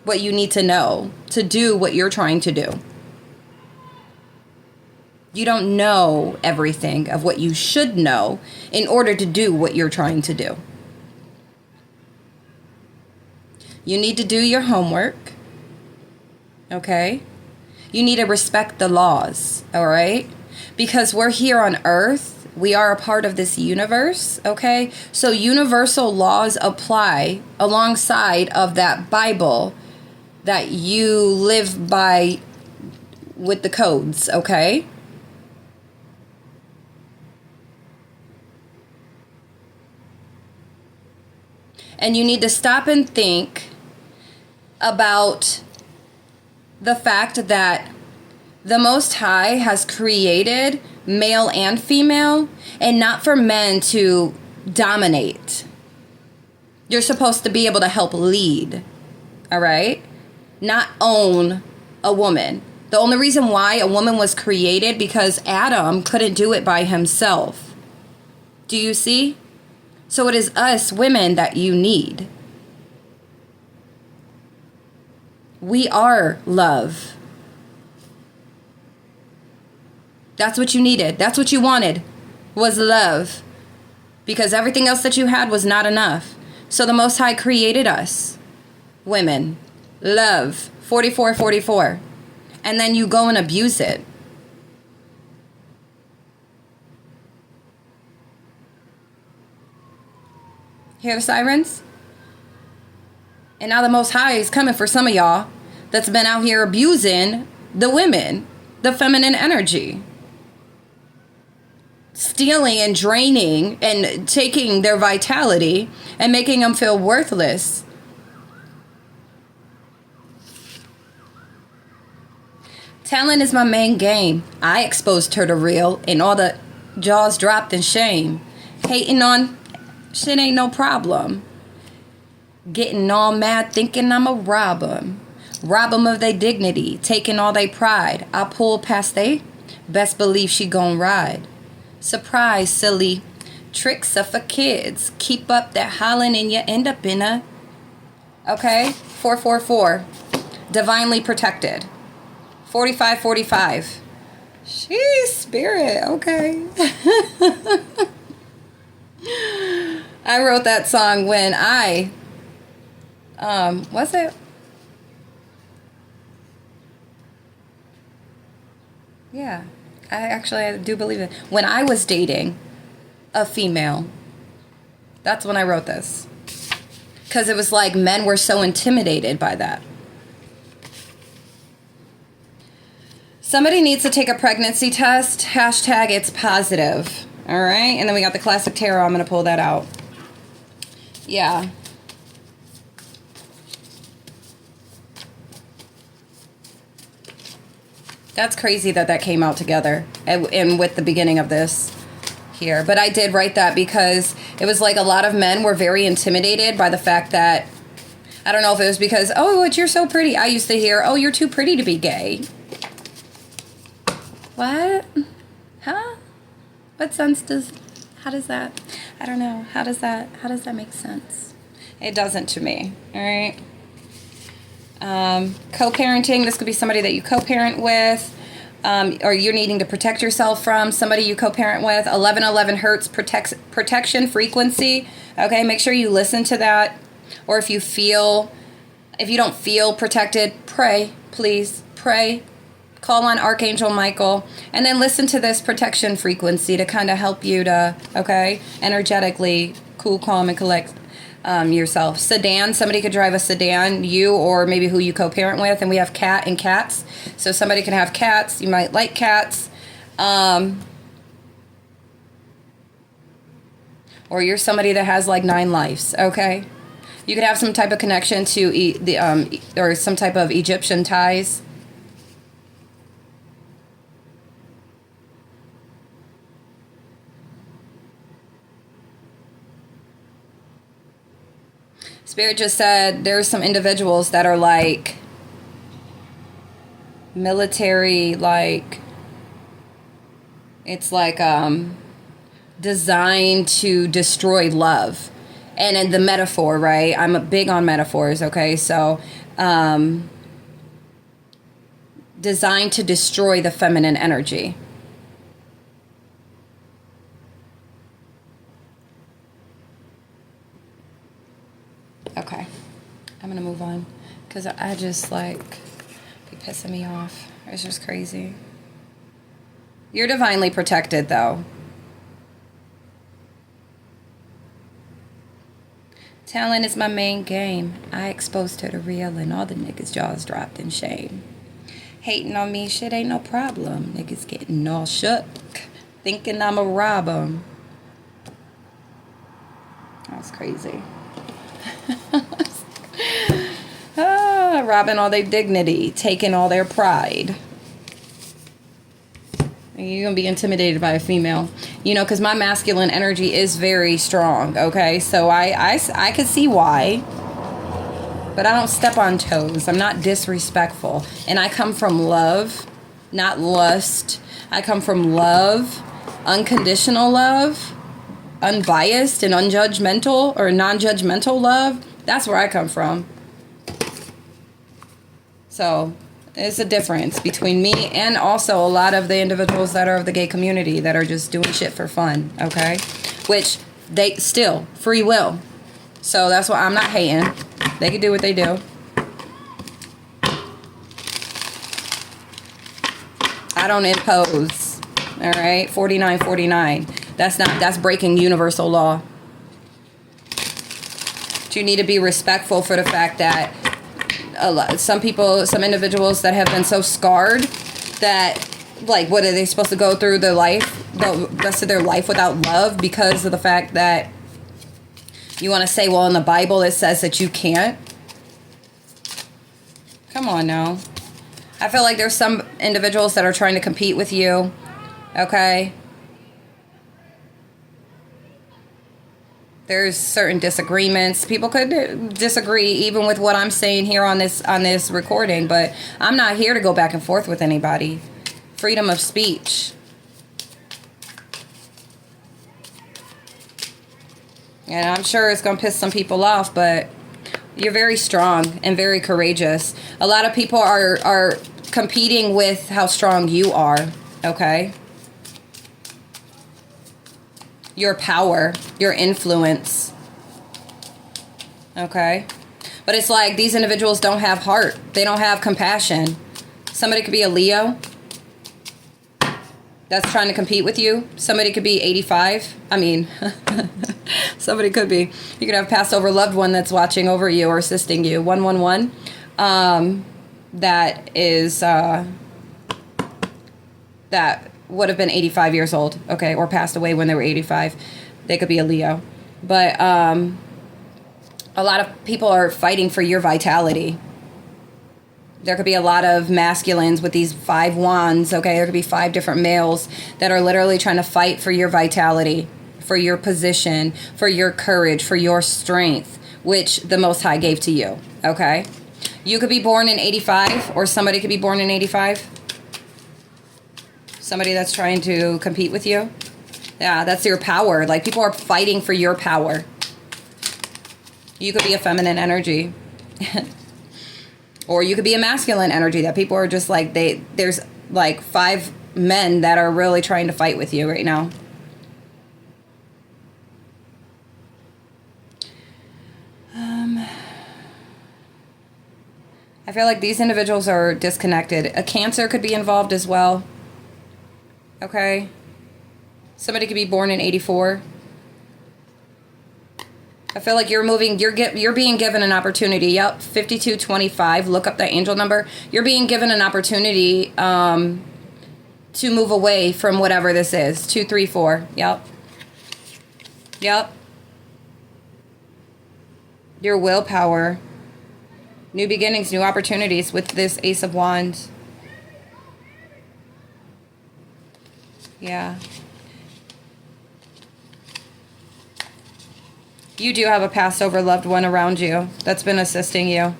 what you need to know to do what you're trying to do. You don't know everything of what you should know in order to do what you're trying to do. You need to do your homework, okay? You need to respect the laws, all right? Because we're here on Earth. We are a part of this universe, okay? So universal laws apply alongside of that Bible that you live by with the codes, okay? And you need to stop and think about the fact that the Most High has created male and female, and not for men to dominate. You're supposed to be able to help lead, all right? Not own a woman. The only reason why a woman was created because Adam couldn't do it by himself. Do you see? So it is us women that you need. We are love. That's what you needed. That's what you wanted, was love. because everything else that you had was not enough. So the Most High created us, women, love, 4444, and then you go and abuse it. Hear the sirens? And now the Most High is coming for some of y'all that's been out here abusing the women, the feminine energy. Stealing and draining and taking their vitality and making them feel worthless. Talent is my main game. I exposed her to real and all the jaws dropped in shame. Hating on shit ain't no problem. Getting all mad thinking I'ma rob 'em. Rob 'em of their dignity, taking all their pride. I pull past they, best believe she gon' ride. Surprise, silly. Tricks are for kids. Keep up that hollering and you end up in a... Okay? 444. Divinely protected. 4545. Sheesh, spirit. Okay. I wrote that song when I... was it? Yeah. I do believe it. When I was dating a female, that's when I wrote this. Because it was like men were so intimidated by that. Somebody needs to take a pregnancy test. Hashtag it's positive. All right. And then we got the classic tarot. I'm going to pull that out. Yeah. That's crazy that came out together and with the beginning of this here. But I did write that because it was like a lot of men were very intimidated by the fact that, I don't know if it was because, oh, you're so pretty. I used to hear, oh, you're too pretty to be gay. What? Huh? What sense how does that, I don't know. How does that make sense? It doesn't to me. All right. Co-parenting, this could be somebody that you co-parent with, or you're needing to protect yourself from somebody you co-parent with. 1111 hertz protection frequency. Okay, make sure you listen to that. Or if you don't feel protected, pray, please, pray. Call on Archangel Michael, and then listen to this protection frequency to kind of help you to, okay, energetically cool, calm, and collect yourself. Sedan, somebody could drive a sedan, you or maybe who you co-parent with, and we have cat and cats. So somebody can have cats. You might like cats. Or you're somebody that has like 9 lives, okay? You could have some type of connection to or some type of Egyptian ties. Spirit just said there's some individuals that are like military, like it's like designed to destroy love. And in the metaphor, right? I'm big on metaphors, okay? So designed to destroy the feminine energy. Okay, I'm gonna move on because I just like be pissing me off. It's just crazy. You're divinely protected though. Talent is my main game. I exposed her to real and all the niggas' jaws dropped in shame. Hating on me, shit ain't no problem. Niggas getting all shook, thinking I'ma rob 'em. That's crazy. Robbing all their dignity, taking all their pride. You're going to be intimidated by a female, you know, because my masculine energy is very strong, okay? So I could see why, but I don't step on toes. I'm not disrespectful. And I come from love, not lust. I come from love, unconditional love, unbiased and unjudgmental or non-judgmental love. That's where I come from. So there's a difference between me and also a lot of the individuals that are of the gay community that are just doing shit for fun, okay? Which They still free will. So that's why I'm not hating. They can do what they do. I don't impose. All right, 4949. That's breaking universal law. But you need to be respectful for the fact that some individuals that have been so scarred that, like, what are they supposed to go through the rest of their life without love because of the fact that you want to say, well, in the Bible it says that you can't. Come on now. I feel like there's some individuals that are trying to compete with you. Okay? There's certain disagreements. People could disagree even with what I'm saying here on this recording, but I'm not here to go back and forth with anybody. Freedom of speech. And I'm sure it's going to piss some people off, but you're very strong and very courageous. A lot of people are competing with how strong you are, okay? Your power, your influence, okay? But it's like these individuals don't have heart. They don't have compassion. Somebody could be a Leo that's trying to compete with you. Somebody could be 85. I mean, somebody could be. You could have a passed over loved one that's watching over you or assisting you. 111. That is, that would have been 85 years old, okay, or passed away when they were 85. They could be a Leo. But a lot of people are fighting for your vitality. There could be a lot of masculines with these 5 wands, okay? There could be 5 different males that are literally trying to fight for your vitality, for your position, for your courage, for your strength, which the Most High gave to you, okay? You could be born in 85, or somebody could be born in 85. Somebody that's trying to compete with you. Yeah, that's your power. Like, people are fighting for your power. You could be a feminine energy. Or you could be a masculine energy that people are just like, there's like 5 men that are really trying to fight with you right now. I feel like these individuals are disconnected. A Cancer could be involved as well. Okay? Somebody could be born in 84. I feel like you're being given an opportunity. Yep, 5225. Look up that angel number. You're being given an opportunity to move away from whatever this is. 234. Yep. Yep. Your willpower. New beginnings, new opportunities with this Ace of Wands. Yeah. You do have a passed over loved one around you that's been assisting you.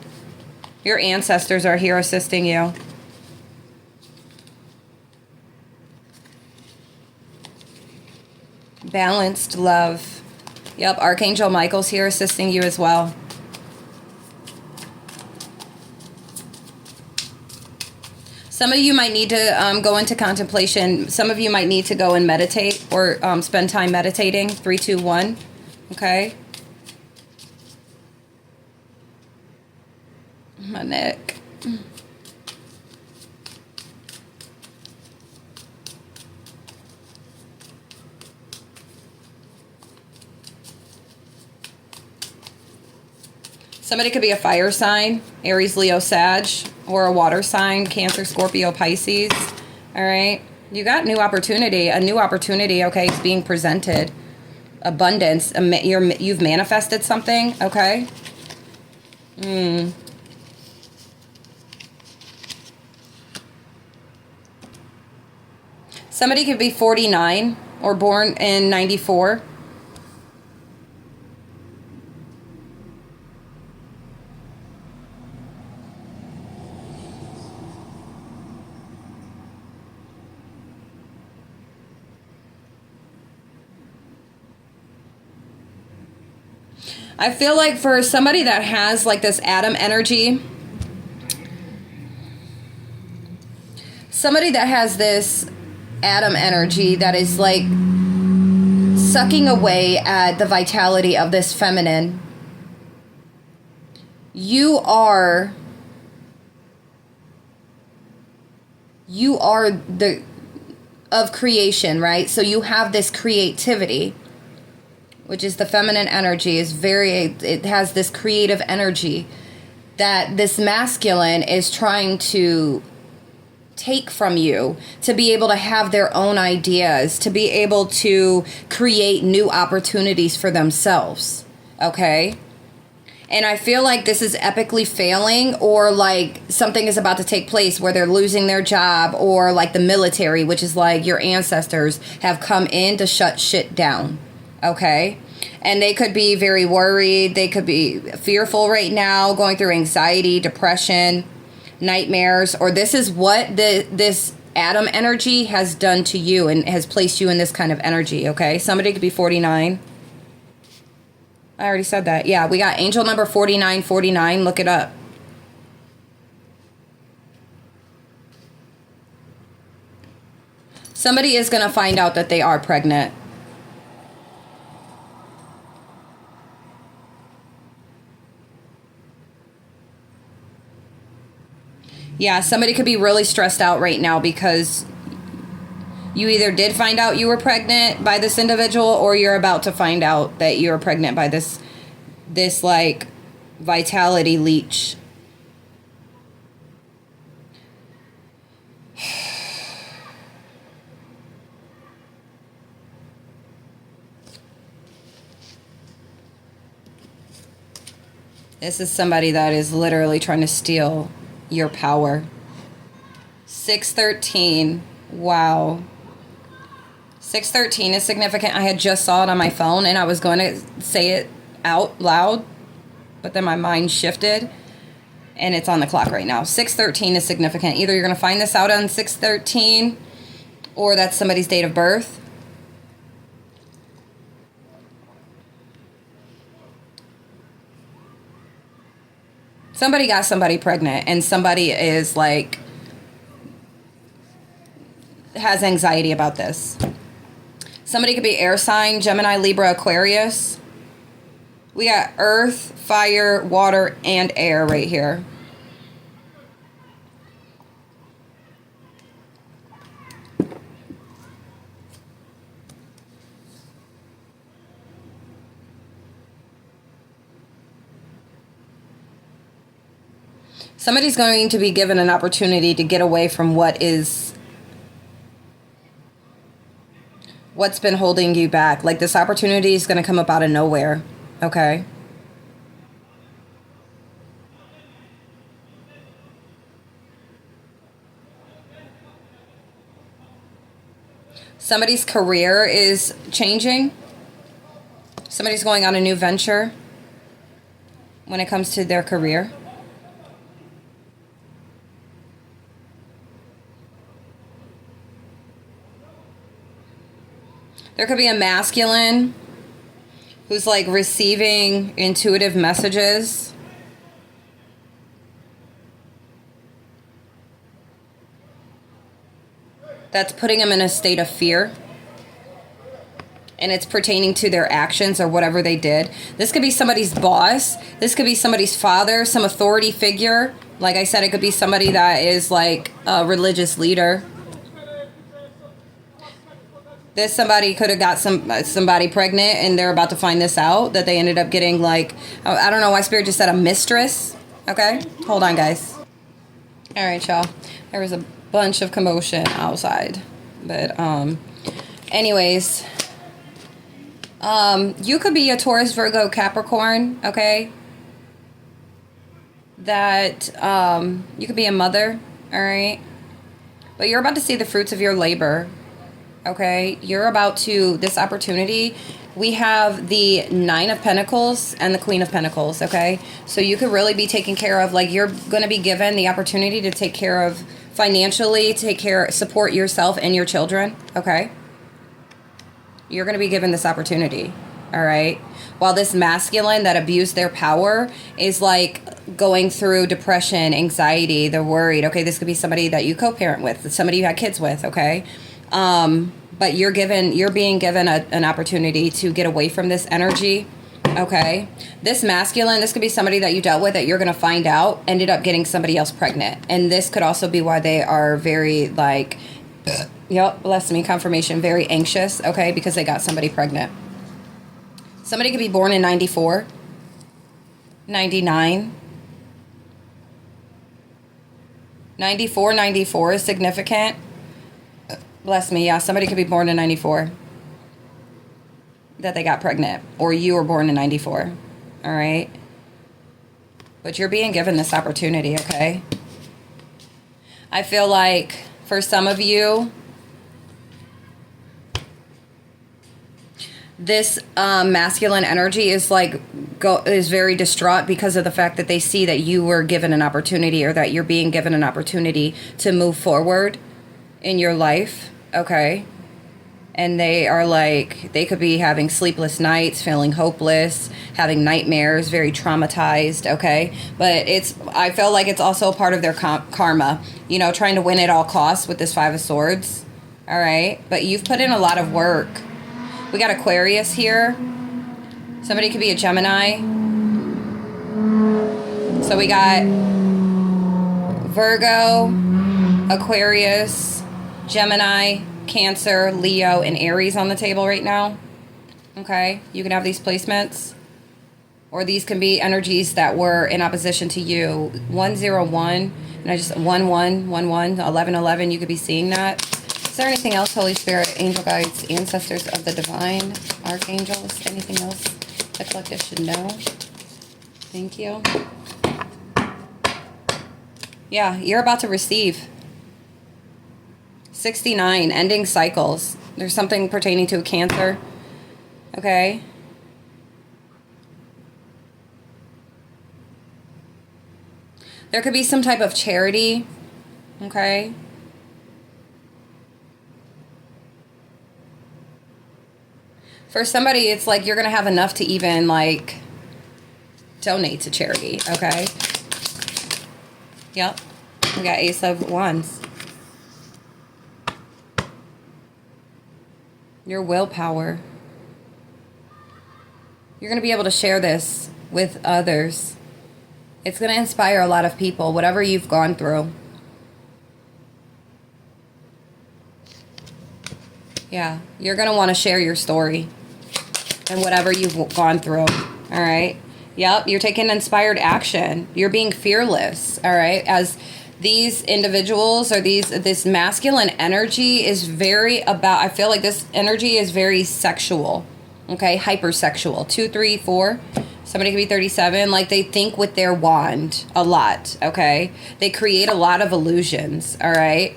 Your ancestors are here assisting you. Balanced love. Yep, Archangel Michael's here assisting you as well. Some of you might need to go into contemplation. Some of you might need to go and meditate or spend time meditating. 321. Okay. My neck. Somebody could be a fire sign, Aries, Leo, Sag, or a water sign, Cancer, Scorpio, Pisces. All right. You got new opportunity. A new opportunity, okay, is being presented. Abundance. You've manifested something, okay? Somebody could be 49 or born in 94. I feel like for somebody that has like this Adam energy, somebody that has this Adam energy that is like sucking away at the vitality of this feminine. You are the of creation, right? So you have this creativity, which is the feminine energy, it has this creative energy that this masculine is trying to take from you, to be able to have their own ideas, to be able to create new opportunities for themselves, okay? And I feel like this is epically failing, or like something is about to take place where they're losing their job, or like the military, which is like your ancestors have come in to shut shit down, okay? And they could be very worried. They could be fearful right now, going through anxiety, depression, nightmares, or this is what this Adam energy has done to you and has placed you in this kind of energy, okay? Somebody could be 49. I already said that. Yeah, we got angel number 4949. Look it up. Somebody is going to find out that they are pregnant. Yeah, somebody could be really stressed out right now because you either did find out you were pregnant by this individual, or you're about to find out that you're pregnant by this like vitality leech. This is somebody that is literally trying to steal your power. 613. Wow. 613 is significant. I had just saw it on my phone and I was going to say it out loud, but then my mind shifted and it's on the clock right now. 613 is significant. Either you're going to find this out on 613 or that's somebody's date of birth. Somebody got somebody pregnant and somebody is like has anxiety about this. Somebody could be air sign, Gemini, Libra, Aquarius. We got earth, fire, water, and air right here. Somebody's going to be given an opportunity to get away from what's been holding you back. Like this opportunity is going to come up out of nowhere. Okay. Somebody's career is changing. Somebody's going on a new venture when it comes to their career. There could be a masculine who's like receiving intuitive messages. That's putting them in a state of fear. And it's pertaining to their actions or whatever they did. This could be somebody's boss. This could be somebody's father, some authority figure. Like I said, it could be somebody that is like a religious leader. This somebody could have got somebody pregnant and they're about to find this out, that they ended up getting like, I don't know why Spirit just said a mistress. Okay, hold on guys. All right, y'all. There was a bunch of commotion outside. But anyways, you could be a Taurus, Virgo, Capricorn, okay? That you could be a mother, all right? But you're about to see the fruits of your labor. Okay, you're about to, this opportunity, we have the 9 of Pentacles and the Queen of Pentacles, okay? So you could really be taken care of, like you're going to be given the opportunity to take care of financially, support yourself and your children, okay? You're going to be given this opportunity, all right? While this masculine that abused their power is like going through depression, anxiety, they're worried, okay? This could be somebody that you co-parent with, somebody you had kids with, okay? but you're being given an opportunity to get away from this energy. Okay, this masculine, this could be somebody that you dealt with that you're going to find out ended up getting somebody else pregnant. And this could also be why they are very like, yep, bless me, confirmation, very anxious, okay, because they got somebody pregnant. Somebody could be born in 94, 99. 94 is significant. Bless me, yeah, somebody could be born in 94. That they got pregnant, or you were born in 94. All right, but you're being given this opportunity. Okay, I feel like for some of you, this masculine energy is like is very distraught because of the fact that they see that you were given an opportunity, or that you're being given an opportunity to move forward in your life. Okay. And they are like, they could be having sleepless nights, feeling hopeless, having nightmares, very traumatized, okay? But I feel like it's also part of their karma, you know, trying to win at all costs with this Five of Swords, all right? But you've put in a lot of work. We got Aquarius here. Somebody could be a Gemini. So we got Virgo, Aquarius, Gemini, Cancer, Leo, and Aries on the table right now. Okay, you can have these placements, or these can be energies that were in opposition to you. 101, and I just 11, 11. You could be seeing that. Is there anything else, Holy Spirit, angel guides, ancestors of the divine, archangels, anything else the collective should know? Thank you. Yeah, you're about to receive. 69, ending cycles. There's something pertaining to a Cancer. Okay. There could be some type of charity. Okay. For somebody, it's like you're going to have enough to even like donate to charity. Okay. Yep. We got Ace of Wands. Your willpower. You're going to be able to share this with others. It's going to inspire a lot of people, whatever you've gone through. Yeah, you're going to want to share your story and whatever you've gone through. All right. Yep, you're taking inspired action. You're being fearless. All right. As these individuals, or this masculine energy is very about, I feel like this energy is very sexual, okay, hypersexual. 2, 3, 4, somebody could be 37, like they think with their wand a lot, okay, they create a lot of illusions, all right.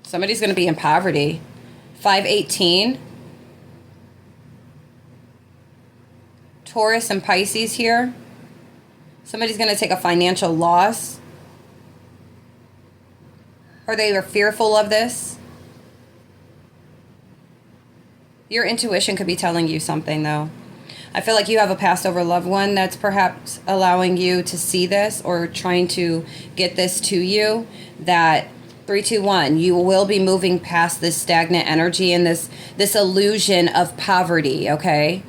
Somebody's going to be in poverty. 518. Taurus and Pisces here. Somebody's going to take a financial loss, or they are fearful of this. Your intuition could be telling you something, though. I feel like you have a passed over loved one that's perhaps allowing you to see this, or trying to get this to you, that 3, 2, 1, you will be moving past this stagnant energy and this illusion of poverty, okay?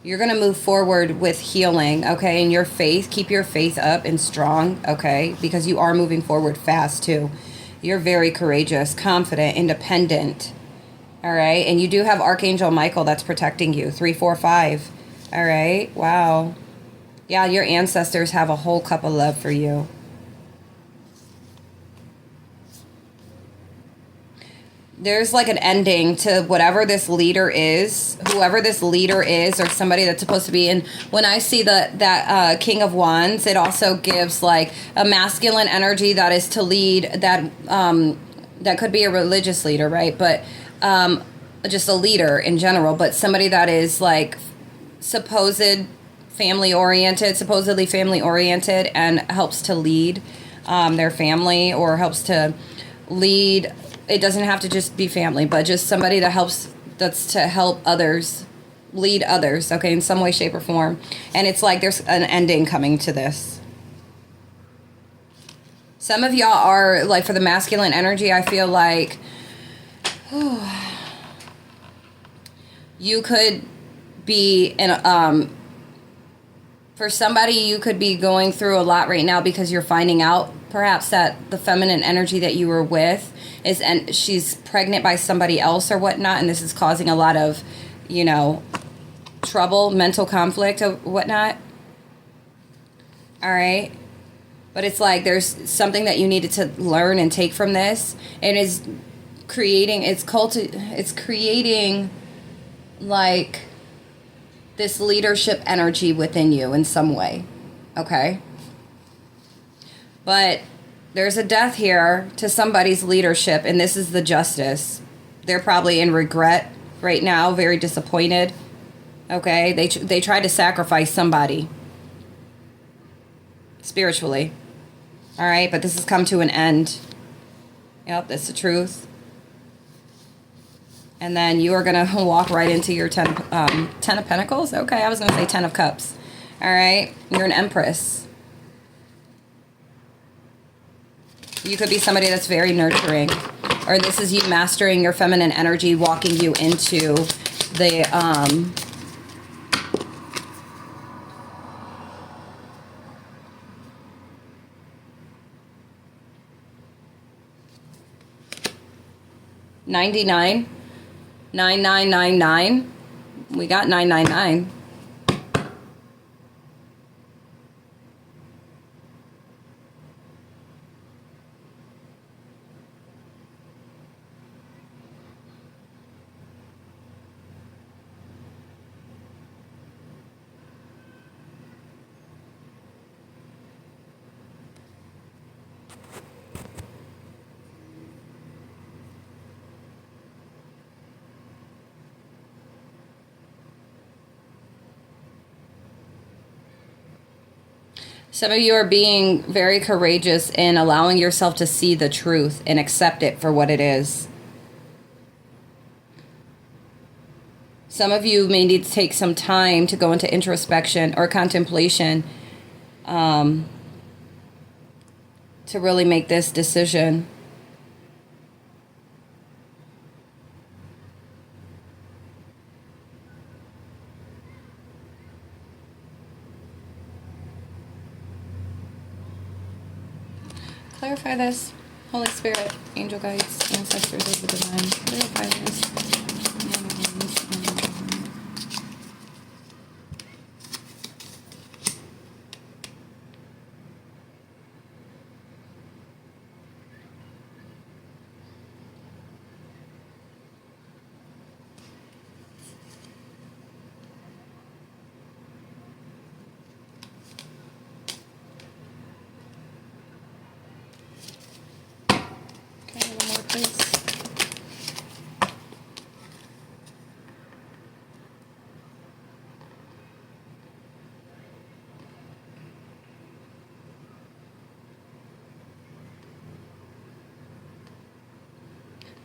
You're going to move forward with healing, okay? And your faith, keep your faith up and strong, okay? Because you are moving forward fast, too. You're very courageous, confident, independent, all right? And you do have Archangel Michael that's protecting you. 3, 4, 5, all right? Wow. Yeah, your ancestors have a whole cup of love for you. There's like an ending to whatever this leader is, whoever this leader is, or somebody that's supposed to be in. When I see that King of Wands, it also gives like a masculine energy that is to lead, that could be a religious leader, right? But just a leader in general, but somebody that is like supposedly family oriented and helps to lead their family, or helps to lead. It doesn't have to just be family, but just somebody that helps, that's to help others lead others, okay, in some way, shape, or form. And it's like there's an ending coming to this. Some of y'all are, like, for the masculine energy, I feel like you could be in for somebody, you could be going through a lot right now because you're finding out perhaps that the feminine energy that you were with is, and she's pregnant by somebody else or whatnot, and this is causing a lot of, you know, trouble, mental conflict or whatnot. All right. But it's like there's something that you needed to learn and take from this. It is creating, it's creating like this leadership energy within you in some way. Okay? But there's a death here to somebody's leadership, and this is the justice. They're probably in regret right now, very disappointed. Okay? They tried to sacrifice somebody spiritually. All right? But this has come to an end. Yep, that's the truth. And then you are going to walk right into your 10 of Pentacles. Okay, I was going to say 10 of Cups. All right? You're an Empress. You could be somebody that's very nurturing. Or this is you mastering your feminine energy, walking you into the... 99. 9999. We got 999. Some of you are being very courageous in allowing yourself to see the truth and accept it for what it is. Some of you may need to take some time to go into introspection or contemplation to really make this decision. Clarify this. Holy Spirit, angel guides, ancestors of the divine. Clarify this.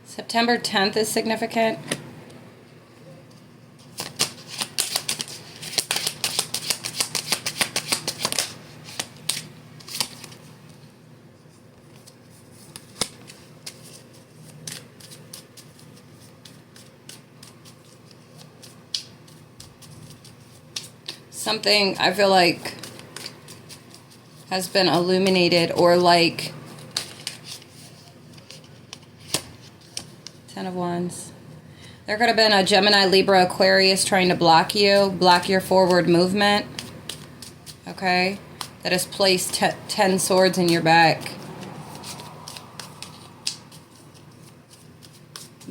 September 10th is significant. Something I feel like has been illuminated, or like 10 of Wands. There could have been a Gemini, Libra, Aquarius trying to block your forward movement. Okay? That has placed 10 swords in your back.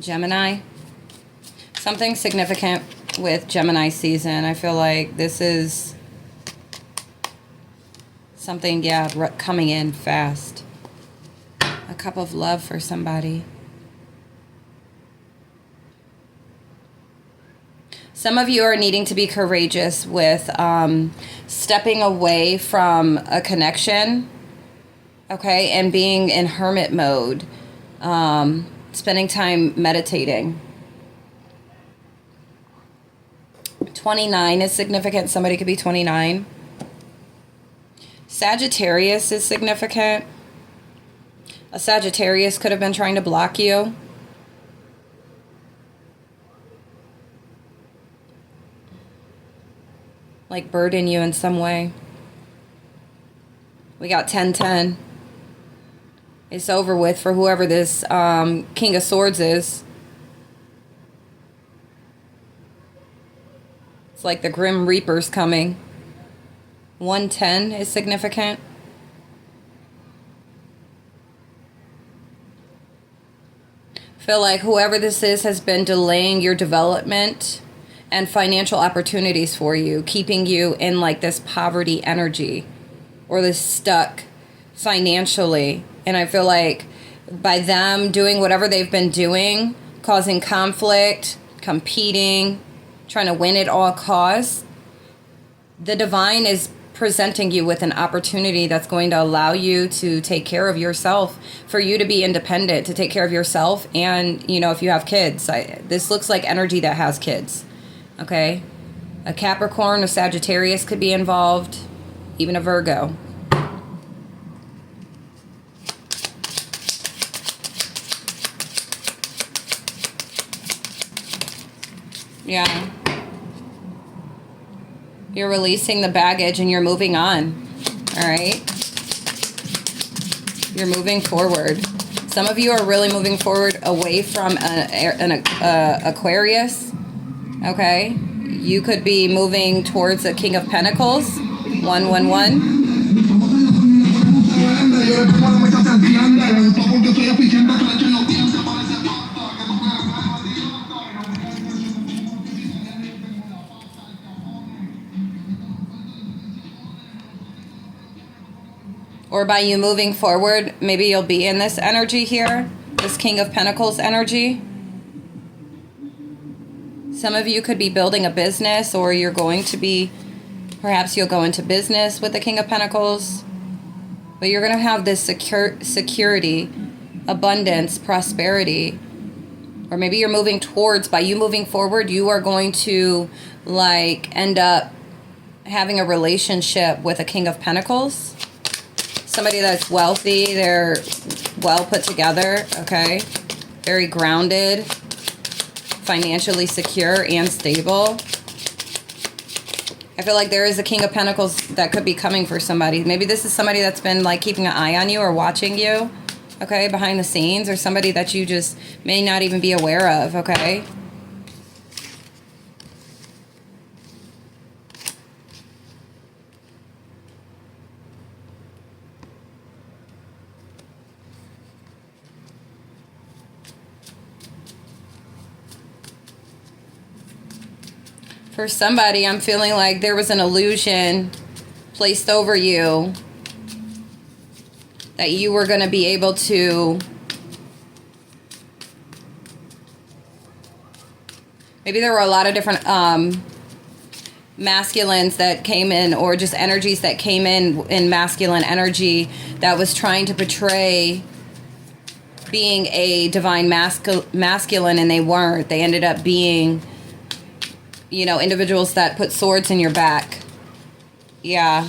Gemini. Something significant with Gemini season. I feel like this is something, yeah, coming in fast. A cup of love for somebody. Some of you are needing to be courageous with stepping away from a connection, okay, and being in hermit mode, spending time meditating. 29 is significant. Somebody could be 29. Sagittarius is significant. A Sagittarius could have been trying to block you. Like burden you in some way. We got 10-10. It's over with for whoever this King of Swords is. It's like the Grim Reaper's coming. 110 is significant. Feel like whoever this is has been delaying your development and financial opportunities for you, keeping you in like this poverty energy or this stuck financially. And I feel like by them doing whatever they've been doing, causing conflict, competing, trying to win at all costs, the divine is presenting you with an opportunity that's going to allow you to take care of yourself, for you to be independent, to take care of yourself. And, you know, if you have kids, this looks like energy that has kids. Okay? A Capricorn, a Sagittarius could be involved, even a Virgo. Yeah. You're releasing the baggage and you're moving on. All right? You're moving forward. Some of you are really moving forward away from an Aquarius. Okay? You could be moving towards a King of Pentacles. 111. Or by you moving forward, maybe you'll be in this energy here, this King of Pentacles energy. Some of you could be building a business, or you're going to be, perhaps you'll go into business with the King of Pentacles. But you're going to have this security, abundance, prosperity. Or maybe you're moving towards, by you moving forward, you are going to like end up having a relationship with a King of Pentacles. Somebody that's wealthy, they're well put together, okay? Very grounded, financially secure and stable. I feel like there is a King of Pentacles that could be coming for somebody. Maybe this is somebody that's been like keeping an eye on you or watching you, okay, behind the scenes, or somebody that you just may not even be aware of, okay? For somebody, I'm feeling like there was an illusion placed over you that you were going to be able to, maybe there were a lot of different masculines that came in, or just energies that came in masculine energy that was trying to portray being a divine masculine, and they weren't. They ended up being, you know, individuals that put swords in your back. Yeah.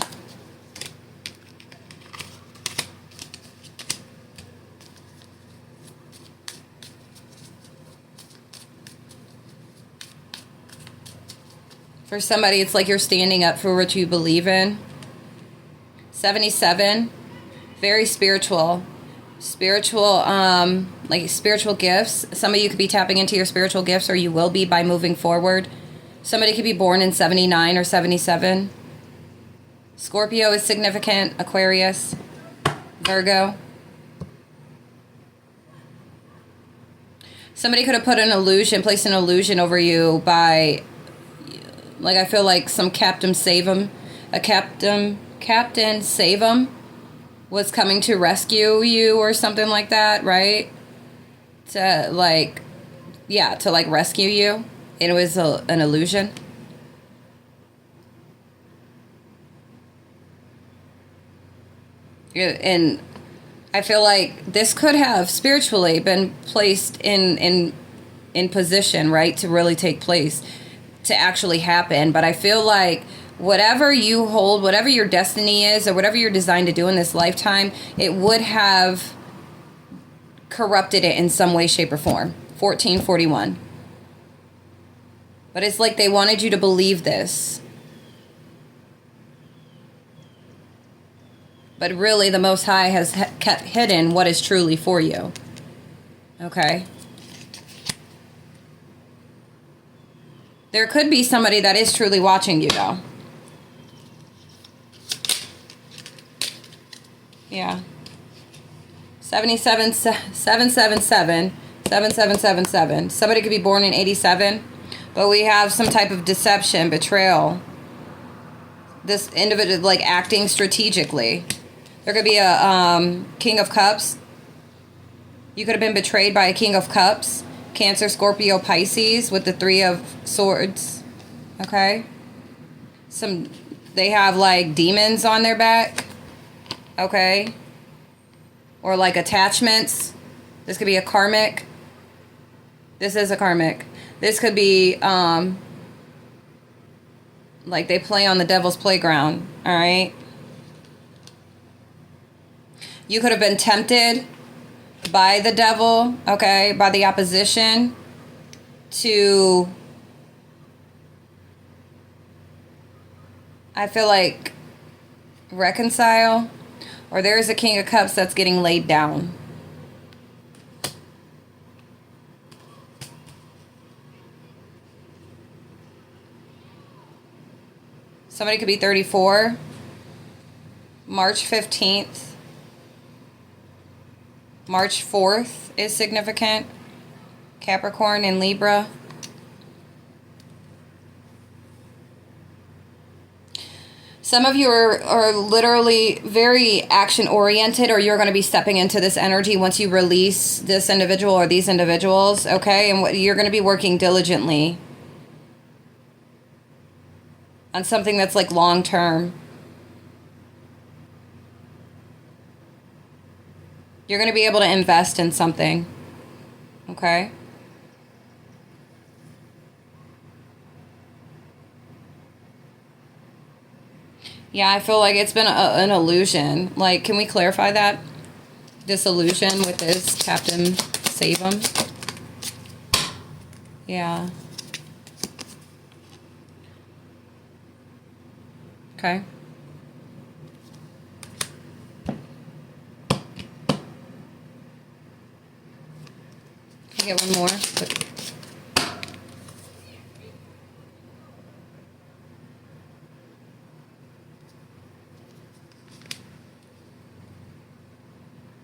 For somebody, it's like you're standing up for what you believe in. 77. Very spiritual. Like spiritual gifts. Some of you could be tapping into your spiritual gifts, or you will be by moving forward. Somebody could be born in 79 or 77. Scorpio is significant. Aquarius. Virgo. Somebody could have put an illusion, placed an illusion over you by, like, I feel like some Captain Save-em. A Captain Save-em was coming to rescue you or something like that, right? To, like, yeah, to, like, rescue you. And it was an illusion. And I feel like this could have spiritually been placed in position, right, to really take place. to actually happen. But I feel like whatever you hold, whatever your destiny is, or whatever you're designed to do in this lifetime, it would have corrupted it in some way, shape, or form. 1441. But it's like they wanted you to believe this. But really, the Most High has kept hidden what is truly for you. Okay? There could be somebody that is truly watching you, though. Yeah. 7777. Somebody could be born in 87. But we have some type of deception, betrayal. This individual, like, acting strategically. There could be a King of Cups. You could have been betrayed by a King of Cups. Cancer, Scorpio, Pisces with the Three of Swords. Okay? They have, like, demons on their back. Okay? Or, like, attachments. This could be a karmic. This is a karmic. This could be, like, they play on the devil's playground. All right? You could have been tempted by the devil, okay, by the opposition to, I feel like, reconcile. Or there's a King of Cups that's getting laid down. Somebody could be 34. March 15th. March 4th is significant. Capricorn and Libra. Some of you are literally very action-oriented, or you're going to be stepping into this energy once you release this individual or these individuals, okay? And you're going to be working diligently on something that's like long-term. You're going to be able to invest in something, okay? Yeah, I feel like it's been an illusion. Like, can we clarify that? This illusion with this Captain Save 'em? Yeah. Okay. Can I get one more?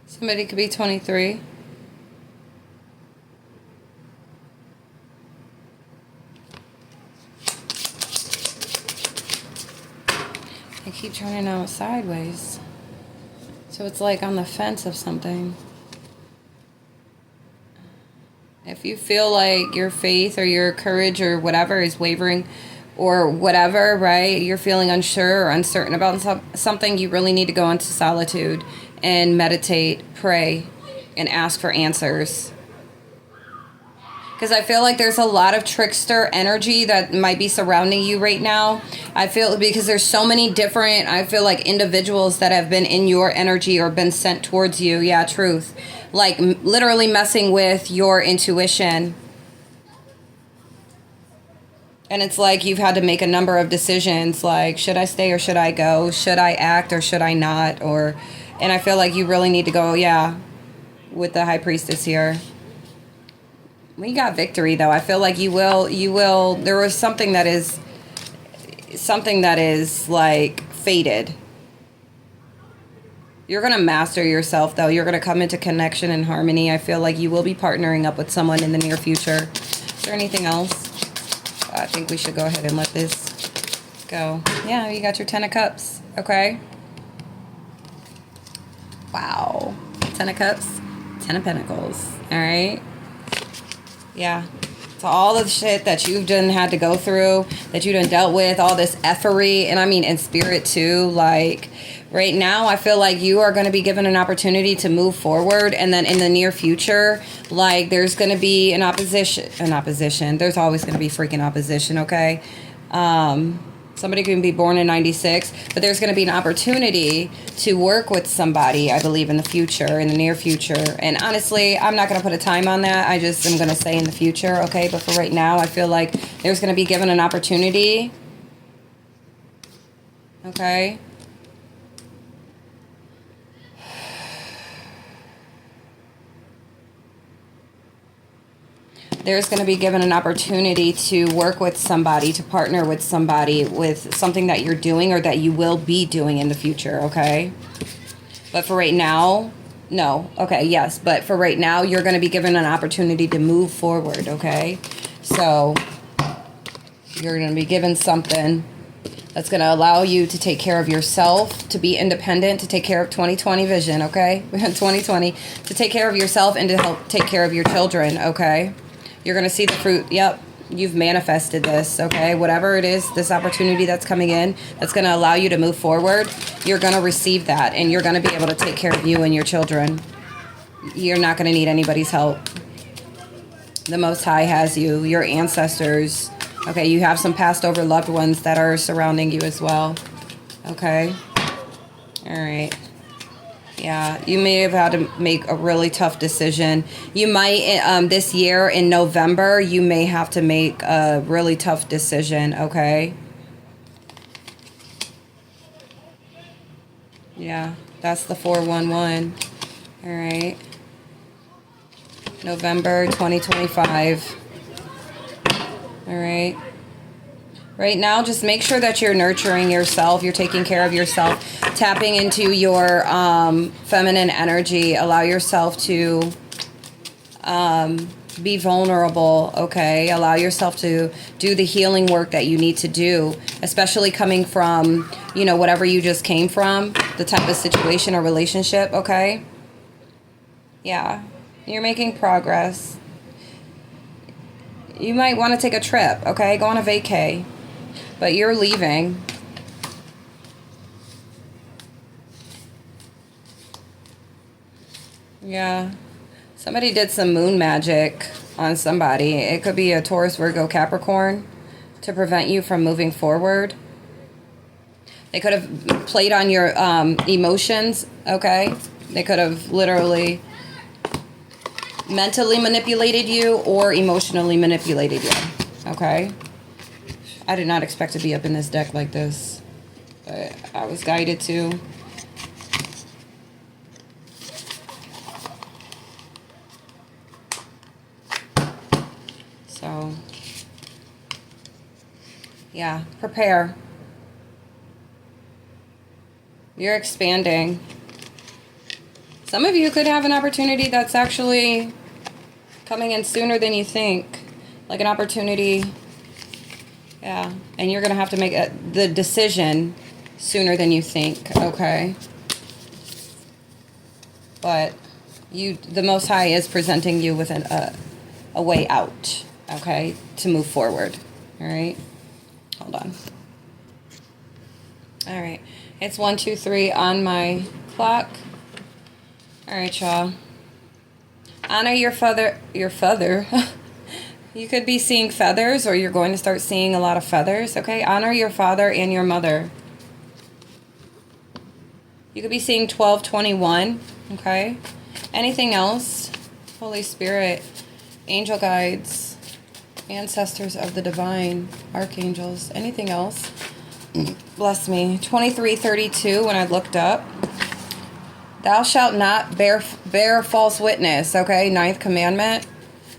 Somebody could be 23. I keep turning out sideways. So it's like on the fence of something. If you feel like your faith or your courage or whatever is wavering or whatever, right? You're feeling unsure or uncertain about something, you really need to go into solitude and meditate, pray, and ask for answers. Because I feel like there's a lot of trickster energy that might be surrounding you right now. I feel because there's so many different, I feel like, individuals that have been in your energy or been sent towards you. Yeah, truth. Like literally messing with your intuition. And it's like you've had to make a number of decisions, like, should I stay or should I go? Should I act or should I not? And I feel like you really need to go, yeah, with the High Priestess here. We got victory, though. I feel like you will, there was something that is like fated. You're going to master yourself, though. You're going to come into connection and harmony. I feel like you will be partnering up with someone in the near future. Is there anything else? I think we should go ahead and let this go. Yeah, you got your 10 of Cups. Okay. Wow. 10 of Cups, 10 of Pentacles. All right. Yeah. to all the shit that you've done had to go through, that you done dealt with, all this effery, and I mean in spirit too, like right now I feel like you are going to be given an opportunity to move forward, and then in the near future, like there's going to be an opposition. There's always going to be freaking opposition, okay? Somebody can be born in 96, but there's going to be an opportunity to work with somebody, I believe, in the future, in the near future. And honestly, I'm not going to put a time on that. I just am going to say in the future, okay? But for right now, I feel like there's going to be given an opportunity, okay? There's going to be given an opportunity to work with somebody, to partner with somebody with something that you're doing or that you will be doing in the future, okay? But for right now, no. Okay, yes. But for right now, you're going to be given an opportunity to move forward, okay? So you're going to be given something that's going to allow you to take care of yourself, to be independent, to take care of 2020 vision, okay? 2020, to take care of yourself and to help take care of your children, okay? You're going to see the fruit. Yep, you've manifested this, okay? Whatever it is, this opportunity that's coming in, that's going to allow you to move forward, you're going to receive that, and you're going to be able to take care of you and your children. You're not going to need anybody's help. The Most High has you, your ancestors. Okay, you have some passed over loved ones that are surrounding you as well. Okay? All right. Yeah, you may have had to make a really tough decision. You might, this year in November, you may have to make a really tough decision, okay? Yeah, that's the 411. All right. November 2025. All right. Right now, just make sure that you're nurturing yourself. You're taking care of yourself. Tapping into your feminine energy. Allow yourself to be vulnerable, okay? Allow yourself to do the healing work that you need to do, especially coming from, you know, whatever you just came from, the type of situation or relationship, okay? Yeah, you're making progress. You might want to take a trip, okay? Go on a vacay. But you're leaving. Yeah. Somebody did some moon magic on somebody. It could be a Taurus, Virgo, Capricorn to prevent you from moving forward. They could have played on your emotions, okay? They could have literally mentally manipulated you or emotionally manipulated you, okay? I did not expect to be up in this deck like this, but I was guided to. So, yeah, prepare. You're expanding. Some of you could have an opportunity that's actually coming in sooner than you think. Like an opportunity. Yeah, and you're going to have to make the decision sooner than you think, okay? But the Most High is presenting you with a way out, okay, to move forward, all right? Hold on. All right, it's 1, 2, 3 on my clock. All right, y'all. Honor your father. You could be seeing feathers, or you're going to start seeing a lot of feathers, okay? Honor your father and your mother. You could be seeing 1221, okay? Anything else? Holy Spirit, angel guides, ancestors of the divine, archangels, anything else? Bless me. 2332 when I looked up. Thou shalt not bear false witness, okay? 9th commandment.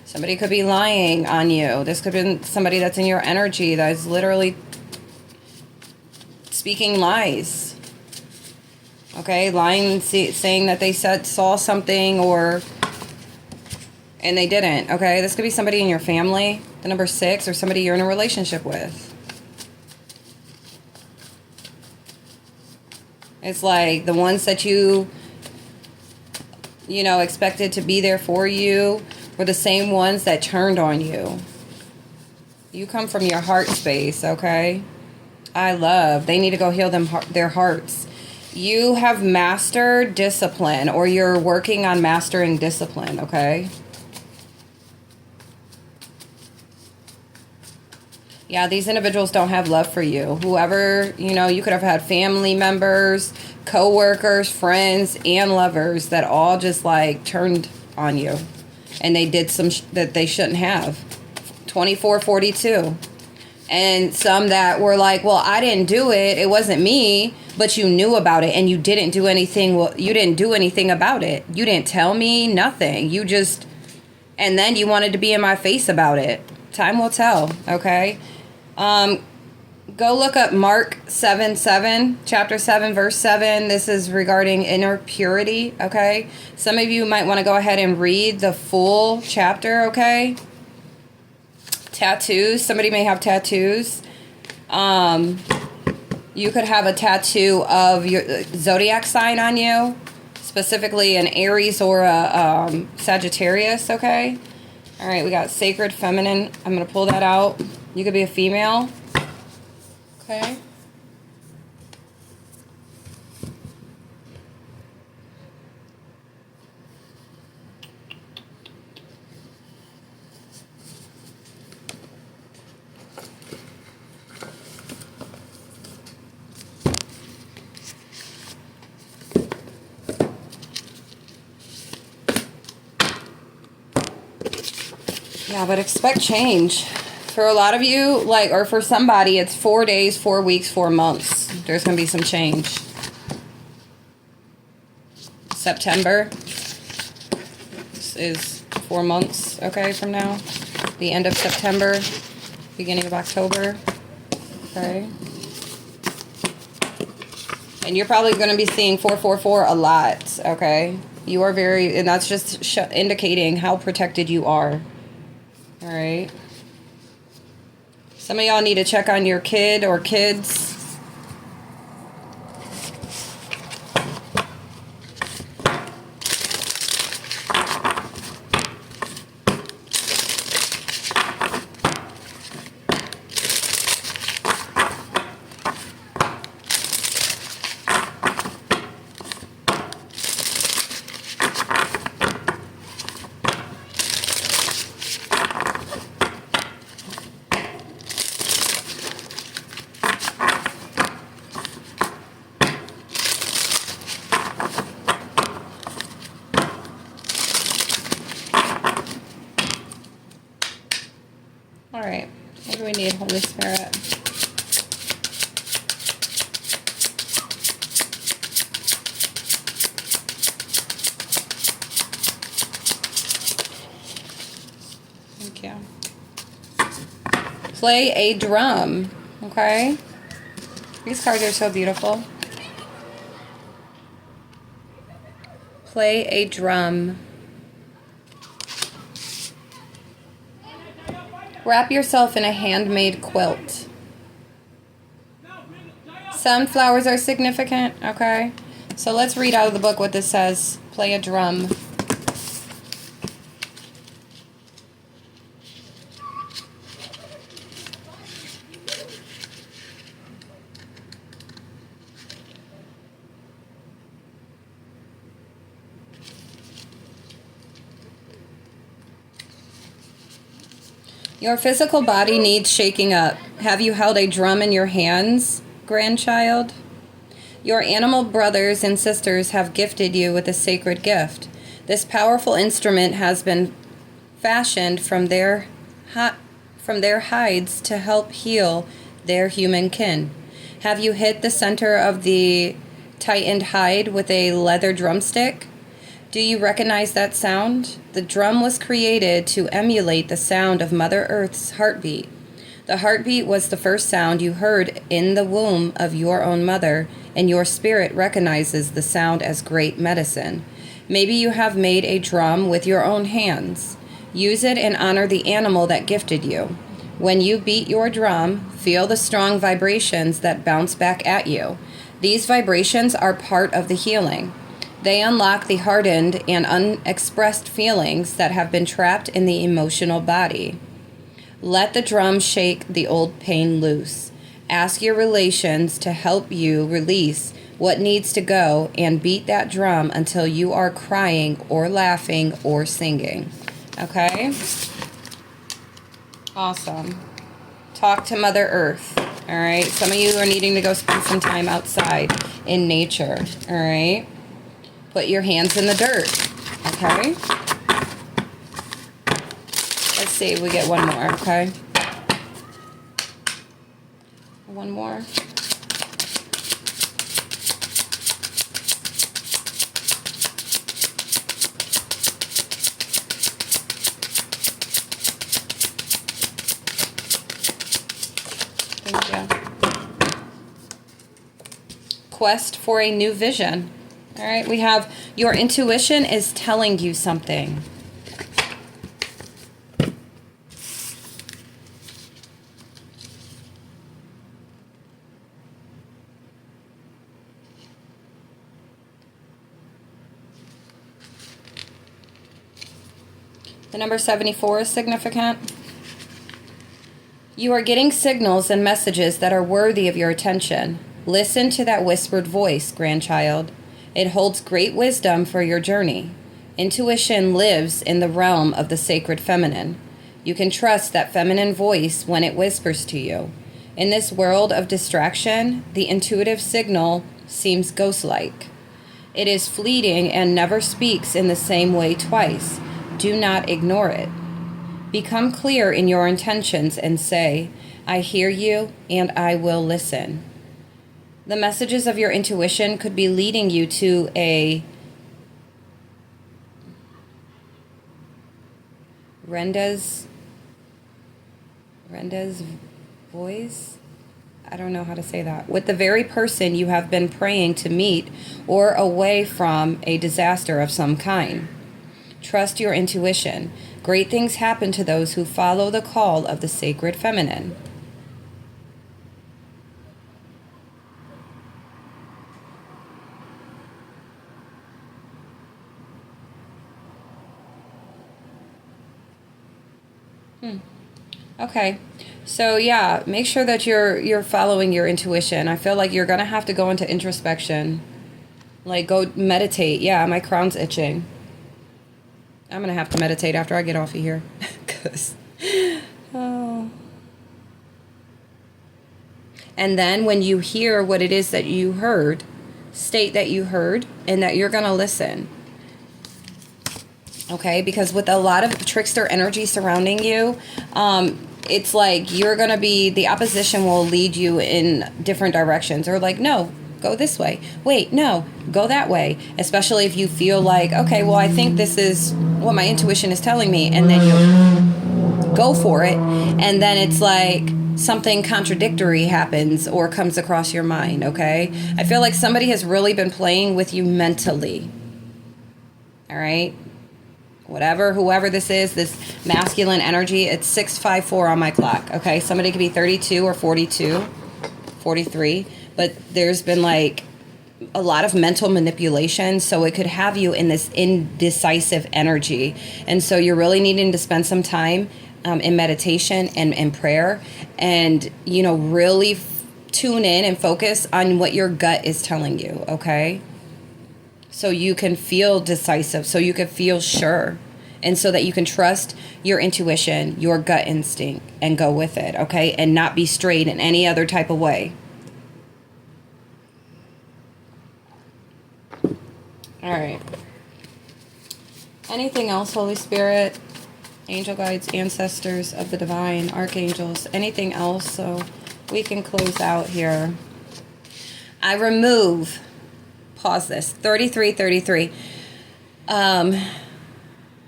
Somebody could be lying on you. This could be somebody that's in your energy that is literally speaking lies. Okay, lying, saying that they saw something and they didn't. Okay, this could be somebody in your family, the number 6, or somebody you're in a relationship with. It's like the ones that you know, expected to be there for you were the same ones that turned on you. You come from your heart space, okay? They need to go heal their hearts. You have mastered discipline, or you're working on mastering discipline, okay? Yeah, these individuals don't have love for you. Whoever, you could have had family members, co-workers, friends, and lovers that all just like turned on you. And they did some that they shouldn't have. 2442. And some that were like, well, I didn't do it. It wasn't me. But you knew about it and you didn't do anything. Well, you didn't do anything about it. You didn't tell me nothing. And then you wanted to be in my face about it. Time will tell, okay? Go look up Mark 7:7, chapter 7, verse 7. This is regarding inner purity, okay? Some of you might want to go ahead and read the full chapter, okay? Tattoos. Somebody may have tattoos. You could have a tattoo of your zodiac sign on you, specifically an Aries or a Sagittarius, okay? All right, we got sacred feminine. I'm going to pull that out. You could be a female. Okay. Yeah, but expect change. For a lot of you, or for somebody, it's 4 days, 4 weeks, 4 months. There's going to be some change. September. This is 4 months, okay, from now. The end of September, beginning of October. Okay. And you're probably going to be seeing 444 a lot, okay? You are and that's just indicating how protected you are. All right. Some of y'all need to check on your kid or kids. All right, what do we need, Holy Spirit? Thank you. Play a drum, okay? These cards are so beautiful. Play a drum. Wrap yourself in a handmade quilt. Sunflowers are significant, okay? So let's read out of the book what this says. Play a drum. Your physical body needs shaking up. Have you held a drum in your hands, grandchild? Your animal brothers and sisters have gifted you with a sacred gift. This powerful instrument has been fashioned from their hides to help heal their human kin. Have you hit the center of the tightened hide with a leather drumstick? Do you recognize that sound? The drum was created to emulate the sound of Mother Earth's heartbeat. The heartbeat was the first sound you heard in the womb of your own mother, and your spirit recognizes the sound as great medicine. Maybe you have made a drum with your own hands. Use it and honor the animal that gifted you. When you beat your drum, feel the strong vibrations that bounce back at you. These vibrations are part of the healing. They unlock the hardened and unexpressed feelings that have been trapped in the emotional body. Let the drum shake the old pain loose. Ask your relations to help you release what needs to go and beat that drum until you are crying or laughing or singing. Okay? Awesome. Talk to Mother Earth. All right? Some of you are needing to go spend some time outside in nature. All right? Put your hands in the dirt. Okay? Let's see if we get one more, okay? One more. Thank you. Quest for a new vision. All right, we have your intuition is telling you something. The number 74 is significant. You are getting signals and messages that are worthy of your attention. Listen to that whispered voice, grandchild. It holds great wisdom for your journey. Intuition lives in the realm of the sacred feminine. You can trust that feminine voice when it whispers to you. In this world of distraction, the intuitive signal seems ghost-like. It is fleeting and never speaks in the same way twice. Do not ignore it. Become clear in your intentions and say, I hear you and I will listen. The messages of your intuition could be leading you to a Renda's voice? I don't know how to say that. With the very person you have been praying to meet or away from a disaster of some kind. Trust your intuition. Great things happen to those who follow the call of the sacred feminine. Okay. So yeah, make sure that you're following your intuition. I feel like you're going to have to go into introspection. Like go meditate. Yeah, my crown's itching. I'm going to have to meditate after I get off of here. 'Cause, oh. And then when you hear what it is that you heard, state that you heard and that you're going to listen. Okay? Because with a lot of trickster energy surrounding you, it's like you're going to be, the opposition will lead you in different directions. Or like, no, go this way. Wait, no, go that way. Especially if you feel like, okay, well, I think this is what my intuition is telling me. And then you go for it. And then it's like something contradictory happens or comes across your mind, okay? I feel like somebody has really been playing with you mentally. All right? Whoever this is, this masculine energy, it's 6:54 on my clock, okay? Somebody could be 32 or 42, 43, but there's been like a lot of mental manipulation, so it could have you in this indecisive energy. And so you're really needing to spend some time in meditation and in prayer and, you know, really tune in and focus on what your gut is telling you, okay? So you can feel decisive, so you can feel sure, and so that you can trust your intuition, your gut instinct, and go with it, okay? And not be strayed in any other type of way. All right. Anything else, Holy Spirit, angel guides, ancestors of the divine, archangels, anything else so we can close out here? I remove... Pause this. 3333.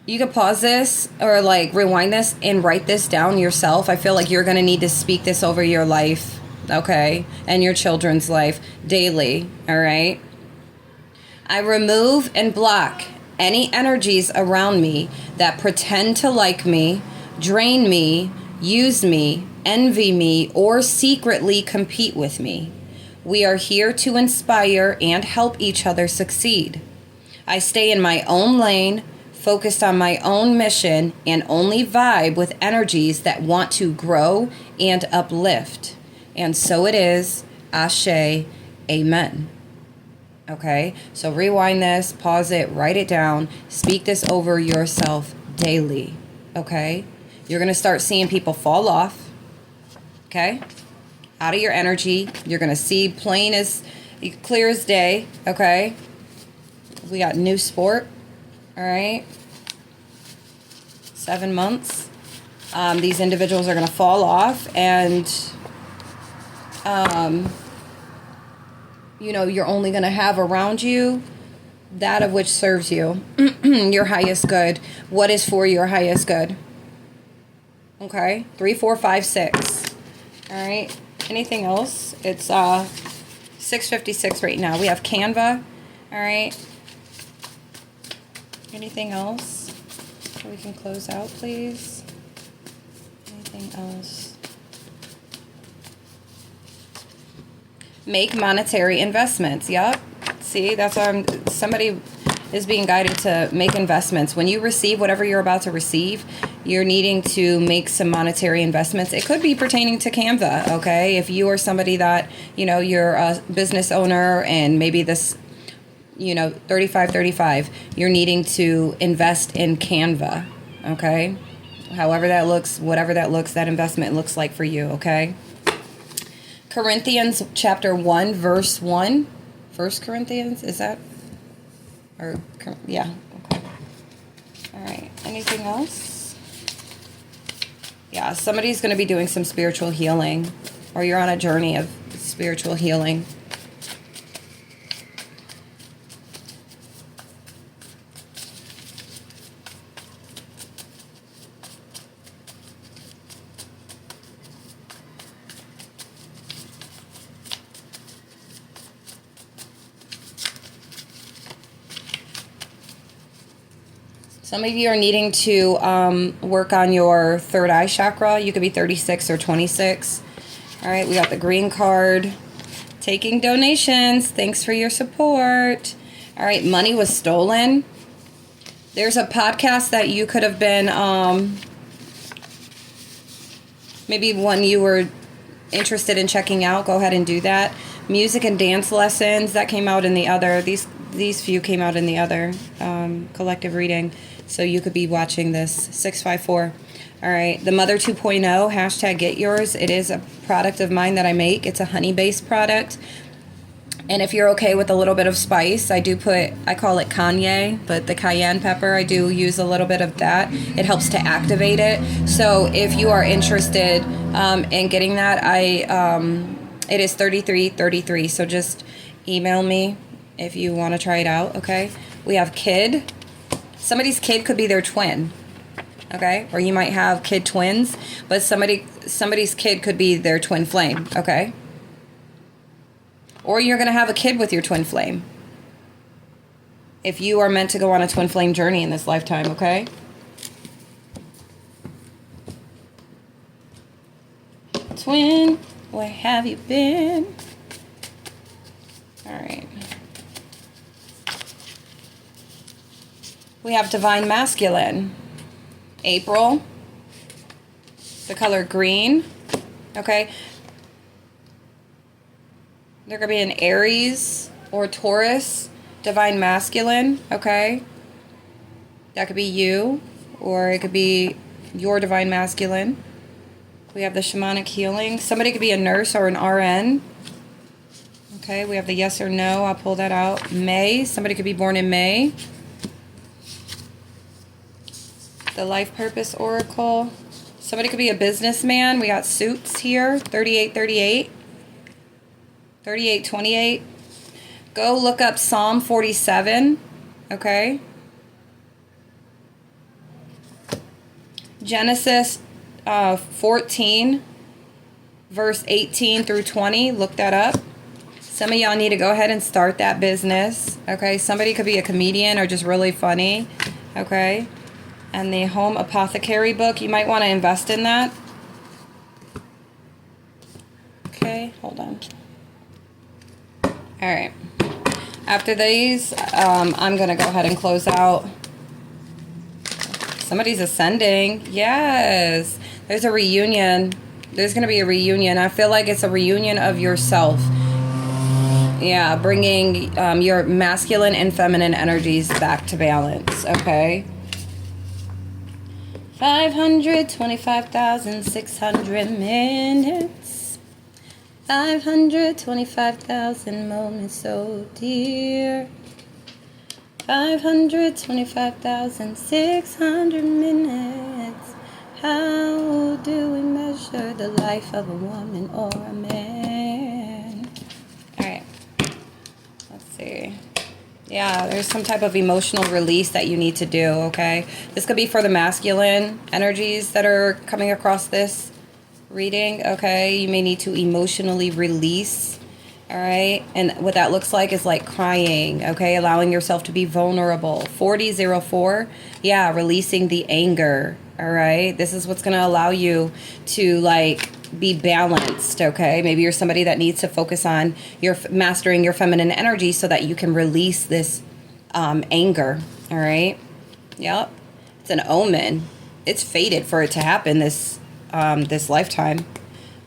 You could pause this or like rewind this and write this down yourself. I feel like you're going to need to speak this over your life, okay? And your children's life daily, all right? I remove and block any energies around me that pretend to like me, drain me, use me, envy me, or secretly compete with me. We are here to inspire and help each other succeed. I stay in my own lane, focused on my own mission, and only vibe with energies that want to grow and uplift. And so it is. Ashe. Amen. Okay, so rewind this, pause it, write it down, speak this over yourself daily. Okay, you're going to start seeing people fall off. Okay, out of your energy. You're going to see plain as clear as day. Okay, we got new sport. All right, 7 months. These individuals are going to fall off, and you know, you're only going to have around you that of which serves you, your highest good. What is for your highest good? Okay, 3, 4, 5, 6. All right, anything else? It's 6:56 right now. We have Canva. All right, anything else so we can close out, please? Anything else? Make monetary investments. Yep. See, that's why somebody is being guided to make investments. When you receive whatever you're about to receive, you're needing to make some monetary investments. It could be pertaining to Canva, okay? If you are somebody that, you know, you're a business owner and maybe this, you know, 35, you're needing to invest in Canva, okay? However that looks, whatever that looks, that investment looks like for you, okay? Corinthians chapter 1, verse 1. 1 Corinthians, is that? Or, yeah, okay. All right, anything else? Yeah, somebody's going to be doing some spiritual healing, or you're on a journey of spiritual healing. Some of you are needing to work on your third eye chakra. You could be 36 or 26. All right, we got the green card. Taking donations. Thanks for your support. All right, money was stolen. There's a podcast that you could have been, maybe one you were interested in checking out. Go ahead and do that. Music and dance lessons, that came out in the other. These few came out in the other collective reading. So you could be watching this. 654. All right. The Mother 2.0, hashtag get yours. It is a product of mine that I make. It's a honey-based product. And if you're okay with a little bit of spice, I call it Kanye, but the cayenne pepper, I do use a little bit of that. It helps to activate it. So if you are interested in getting that, it is $33.33. So just email me if you want to try it out, okay? We have kid. Somebody's kid could be their twin, okay? Or you might have kid twins, but somebody's kid could be their twin flame, okay? Or you're going to have a kid with your twin flame. If you are meant to go on a twin flame journey in this lifetime, okay? Twin, where have you been? All right. We have divine masculine. April. The color green. Okay. There could be an Aries or Taurus, divine masculine, okay? That could be you, or it could be your divine masculine. We have the shamanic healing. Somebody could be a nurse or an RN. Okay, we have the yes or no. I'll pull that out. May. Somebody could be born in May. The life purpose oracle. Somebody could be a businessman. We got suits here. 3838. 3828. Go look up Psalm 47. Okay. Genesis 14, verse 18 through 20. Look that up. Some of y'all need to go ahead and start that business. Okay. Somebody could be a comedian or just really funny. Okay. And the Home Apothecary book, you might want to invest in that. Okay. Hold on. All right. After these, I'm going to go ahead and close out. Somebody's ascending. Yes. There's a reunion. There's going to be a reunion. I feel like it's a reunion of yourself. Yeah, bringing your masculine and feminine energies back to balance, okay? 525,600 minutes. 525,000 moments so dear. 525,600 minutes. How do we measure the life of a woman or a man? All right. Let's see. Yeah, there's some type of emotional release that you need to do, okay? This could be for the masculine energies that are coming across this reading, okay? You may need to emotionally release, all right? And what that looks like is like crying, okay? Allowing yourself to be vulnerable. 4004, yeah, releasing the anger, all right? This is what's going to allow you to like be balanced, okay? Maybe you're somebody that needs to focus on your mastering your feminine energy so that you can release this anger, all right? Yep. It's an omen. It's fated for it to happen this lifetime,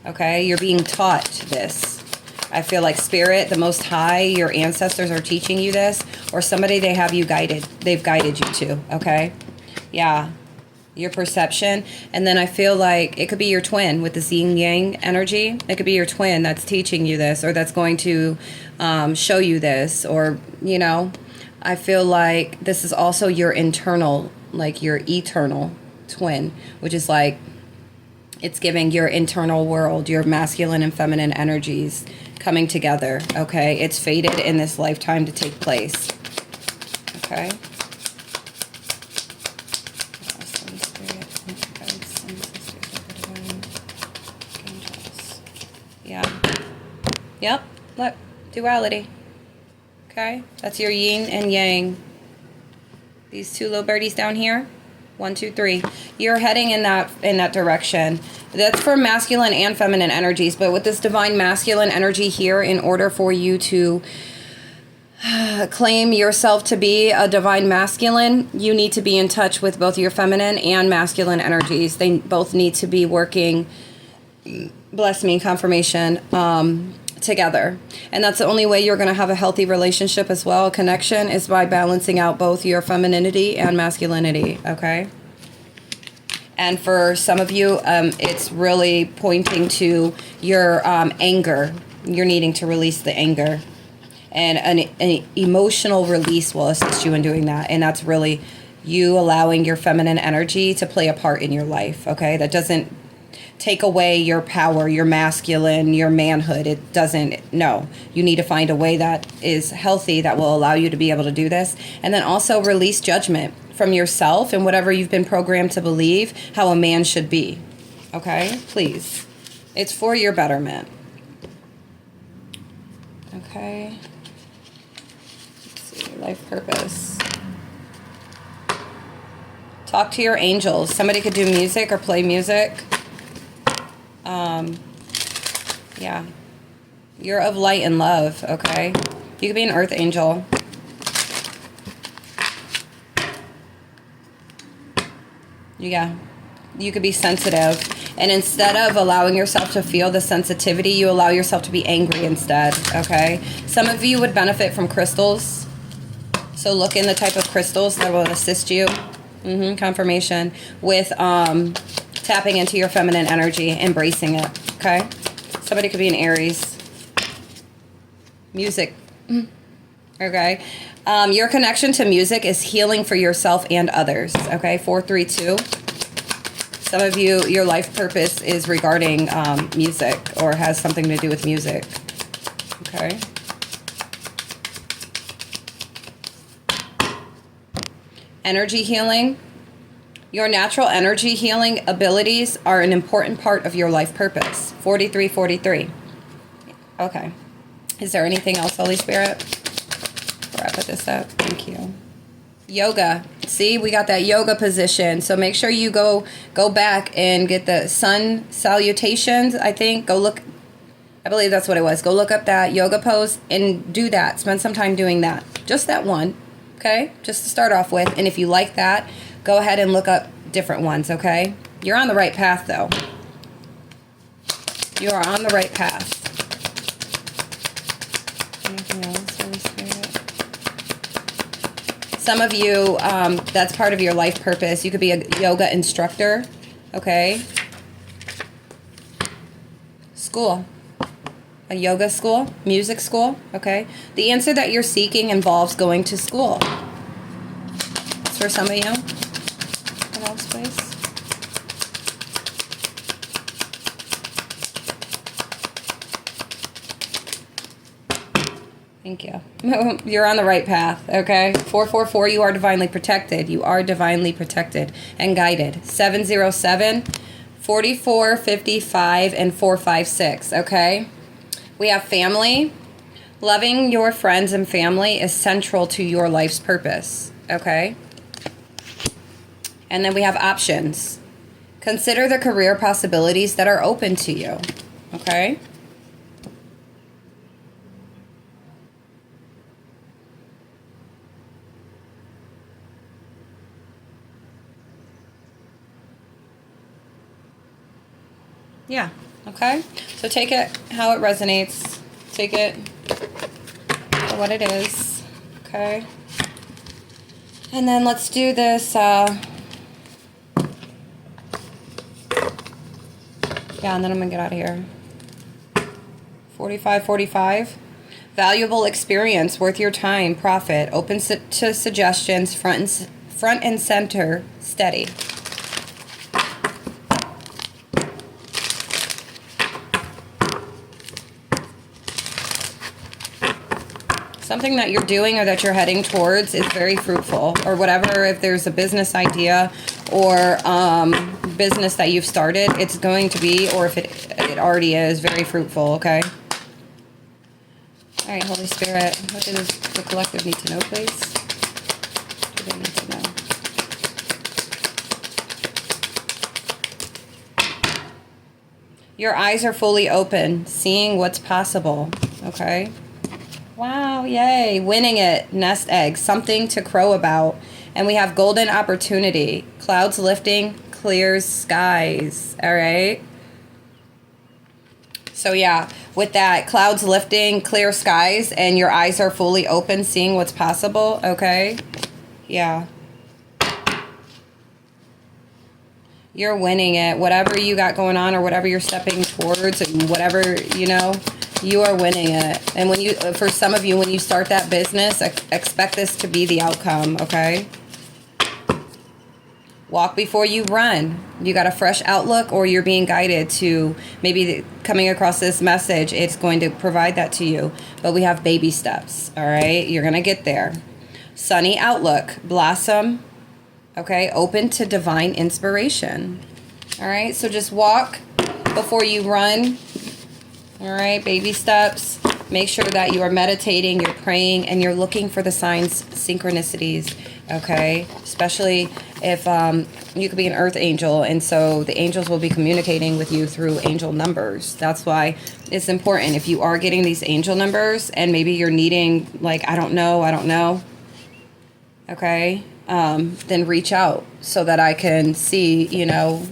okay? You're being taught this. I feel like Spirit, the Most High, your ancestors are teaching you this, or somebody they've guided you to, okay? Yeah. Your perception. And then I feel like it could be your twin with the yin yang energy. It could be your twin that's teaching you this, or that's going to show you this, or, you know, I feel like this is also your internal, like your eternal twin, which is like, it's giving your internal world, your masculine and feminine energies coming together, okay? It's fated in this lifetime to take place, okay? Yeah. Yep. Look. Duality. Okay. That's your yin and yang. These two little birdies down here. 1, 2, 3. You're heading in that direction. That's for masculine and feminine energies. But with this divine masculine energy here, in order for you to claim yourself to be a divine masculine, you need to be in touch with both your feminine and masculine energies. They both need to be working, bless me, confirmation, together. And that's the only way you're going to have a healthy relationship as well. Connection is by balancing out both your femininity and masculinity, okay? And for some of you, it's really pointing to your anger. You're needing to release the anger. And an emotional release will assist you in doing that. And that's really you allowing your feminine energy to play a part in your life, okay? That doesn't take away your power, your masculine, your manhood. It doesn't. No. You need to find a way that is healthy that will allow you to be able to do this. And then also release judgment from yourself and whatever you've been programmed to believe how a man should be, okay? Please. It's for your betterment. Okay. Life purpose. Talk to your angels. Somebody could do music or play music. Yeah. You're of light and love, okay? You could be an earth angel. Yeah. You could be sensitive. And instead of allowing yourself to feel the sensitivity, you allow yourself to be angry instead, okay? Some of you would benefit from crystals. So look in the type of crystals that will assist you. Confirmation. With tapping into your feminine energy, embracing it, okay? Somebody could be an Aries. Music. Okay? Your connection to music is healing for yourself and others, okay? 432. Some of you, your life purpose is regarding music or has something to do with music, okay? Energy healing. Your natural energy healing abilities are an important part of your life purpose. 4343. Okay. Is there anything else, Holy Spirit? Before I put this up. Thank you. Yoga. See, we got that yoga position. So make sure you go back and get the sun salutations, I think. Go look. I believe that's what it was. Go look up that yoga pose and do that. Spend some time doing that. Just that one. Okay? Just to start off with. And if you like that, go ahead and look up different ones, okay? You're on the right path, though. You are on the right path. Anything else, Holy Spirit? Some of you, that's part of your life purpose. You could be a yoga instructor, okay? School. A yoga school, music school, okay? The answer that you're seeking involves going to school. It's for some of you. What else, please? Thank you. You're on the right path, okay? 444, you are divinely protected. You are divinely protected and guided. 707, 44, 55, and 456, okay? We have family. Loving your friends and family is central to your life's purpose, okay? And then we have options. Consider the career possibilities that are open to you, okay? Yeah, okay? So take it how it resonates. Take it for what it is, okay? And then let's do this, yeah, and then I'm gonna get out of here. 45. Valuable experience, worth your time, profit, open to suggestions, front and center, steady. Something that you're doing or that you're heading towards is very fruitful, or whatever. If there's a business idea or business that you've started, it's going to be, or if it already is, very fruitful, okay? All right, Holy Spirit, what does the collective need to know, please? What do they need to know? Your eyes are fully open, seeing what's possible, okay? Wow, yay. Winning it, nest egg, something to crow about. And we have golden opportunity, clouds lifting, clear skies, all right? So yeah, with that, clouds lifting, clear skies, and your eyes are fully open, seeing what's possible, okay? Yeah. You're winning it. Whatever you got going on or whatever you're stepping towards and whatever, you know, you are winning it. And when you, for some of you, when you start that business, expect this to be the outcome, okay? Walk before you run. You got a fresh outlook, or you're being guided to maybe coming across this message. It's going to provide that to you. But we have baby steps, all right? You're going to get there. Sunny outlook. Blossom, okay? Open to divine inspiration, all right? So just walk before you run. All right, baby steps. Make sure that you are meditating, you're praying, and you're looking for the signs, synchronicities, okay? Especially if you could be an earth angel, and so the angels will be communicating with you through angel numbers. That's why it's important. If you are getting these angel numbers and maybe you're needing, like, I don't know, okay? Then reach out so that I can see, you know,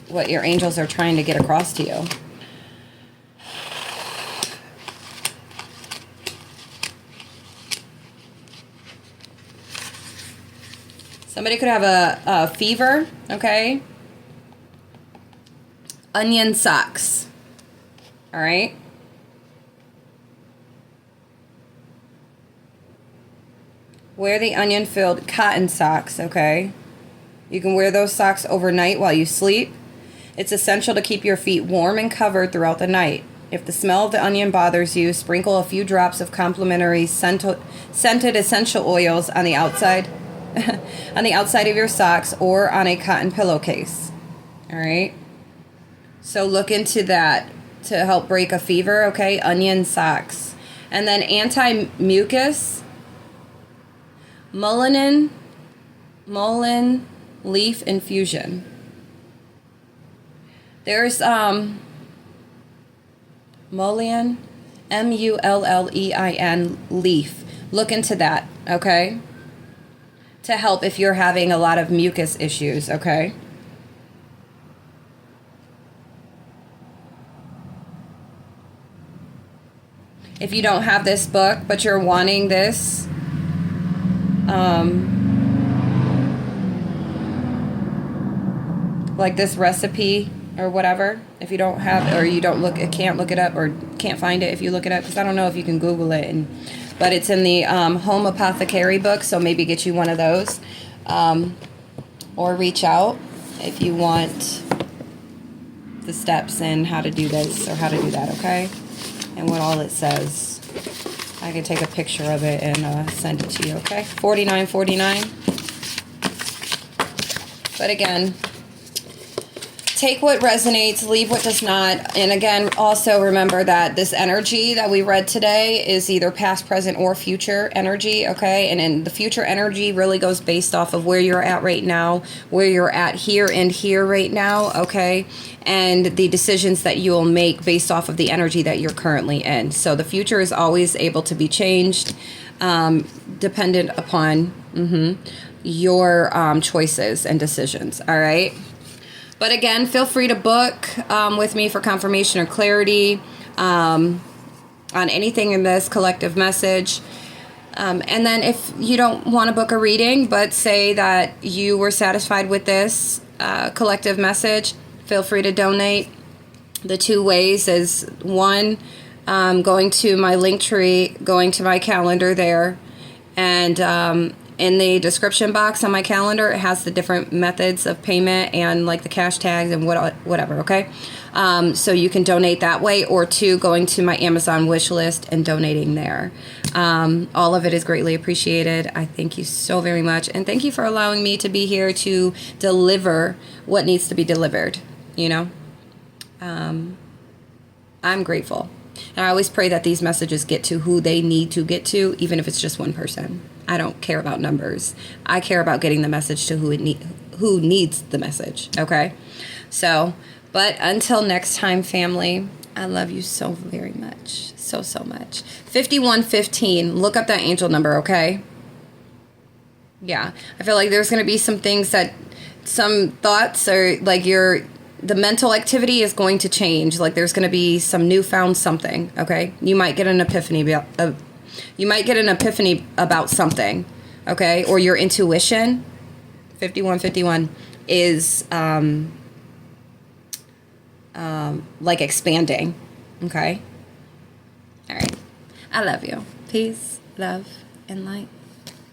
what your angels are trying to get across to you. Somebody could have a fever, okay? Onion socks, all right? Wear the onion-filled cotton socks, okay? You can wear those socks overnight while you sleep. It's essential to keep your feet warm and covered throughout the night. If the smell of the onion bothers you, sprinkle a few drops of complimentary scented essential oils on the outside on the outside of your socks or on a cotton pillowcase. All right? So look into that to help break a fever, okay? Onion socks. And then anti-mucus, mullein leaf infusion. There's mullein, mullein leaf. Look into that, okay? to help if you're having a lot of mucus issues, okay? If you don't have this book, but you're wanting this, like this recipe or whatever, if you don't have, or you don't can't look it up, or can't find it if you look it up, because I don't know if you can Google it, but it's in the Home Apothecary book, so maybe get you one of those, or reach out if you want the steps and how to do this or how to do that, okay? And what all it says. I can take a picture of it and send it to you, okay? $49.49. But again, take what resonates, leave what does not. And again, also remember that this energy that we read today is either past, present, or future energy, okay? And in the future energy really goes based off of where you're at right now, where you're at here and here right now, okay? And the decisions that you will make based off of the energy that you're currently in. So the future is always able to be changed, dependent upon your choices and decisions, all right? But again, feel free to book with me for confirmation or clarity on anything in this collective message. And then if you don't want to book a reading, but say that you were satisfied with this collective message, feel free to donate. The two ways is one, going to my Linktree, going to my calendar there, and in the description box on my calendar, it has the different methods of payment and like the cash tags and whatever, okay? So you can donate that way, or two, going to my Amazon wish list and donating there. All of it is greatly appreciated. I thank you so very much. And thank you for allowing me to be here to deliver what needs to be delivered, you know? I'm grateful. And I always pray that these messages get to who they need to get to, even if it's just one person. I don't care about numbers. I care about getting the message to who needs the message, okay? So, but until next time, family, I love you so very much. So, so much. 5115, look up that angel number, okay? Yeah, I feel like there's going to be some things that, some thoughts are like the mental activity is going to change. Like there's going to be some newfound something, okay? You might get an epiphany about something, okay? Or your intuition, 5151, is like expanding, okay? All right. I love you. Peace, love, and light.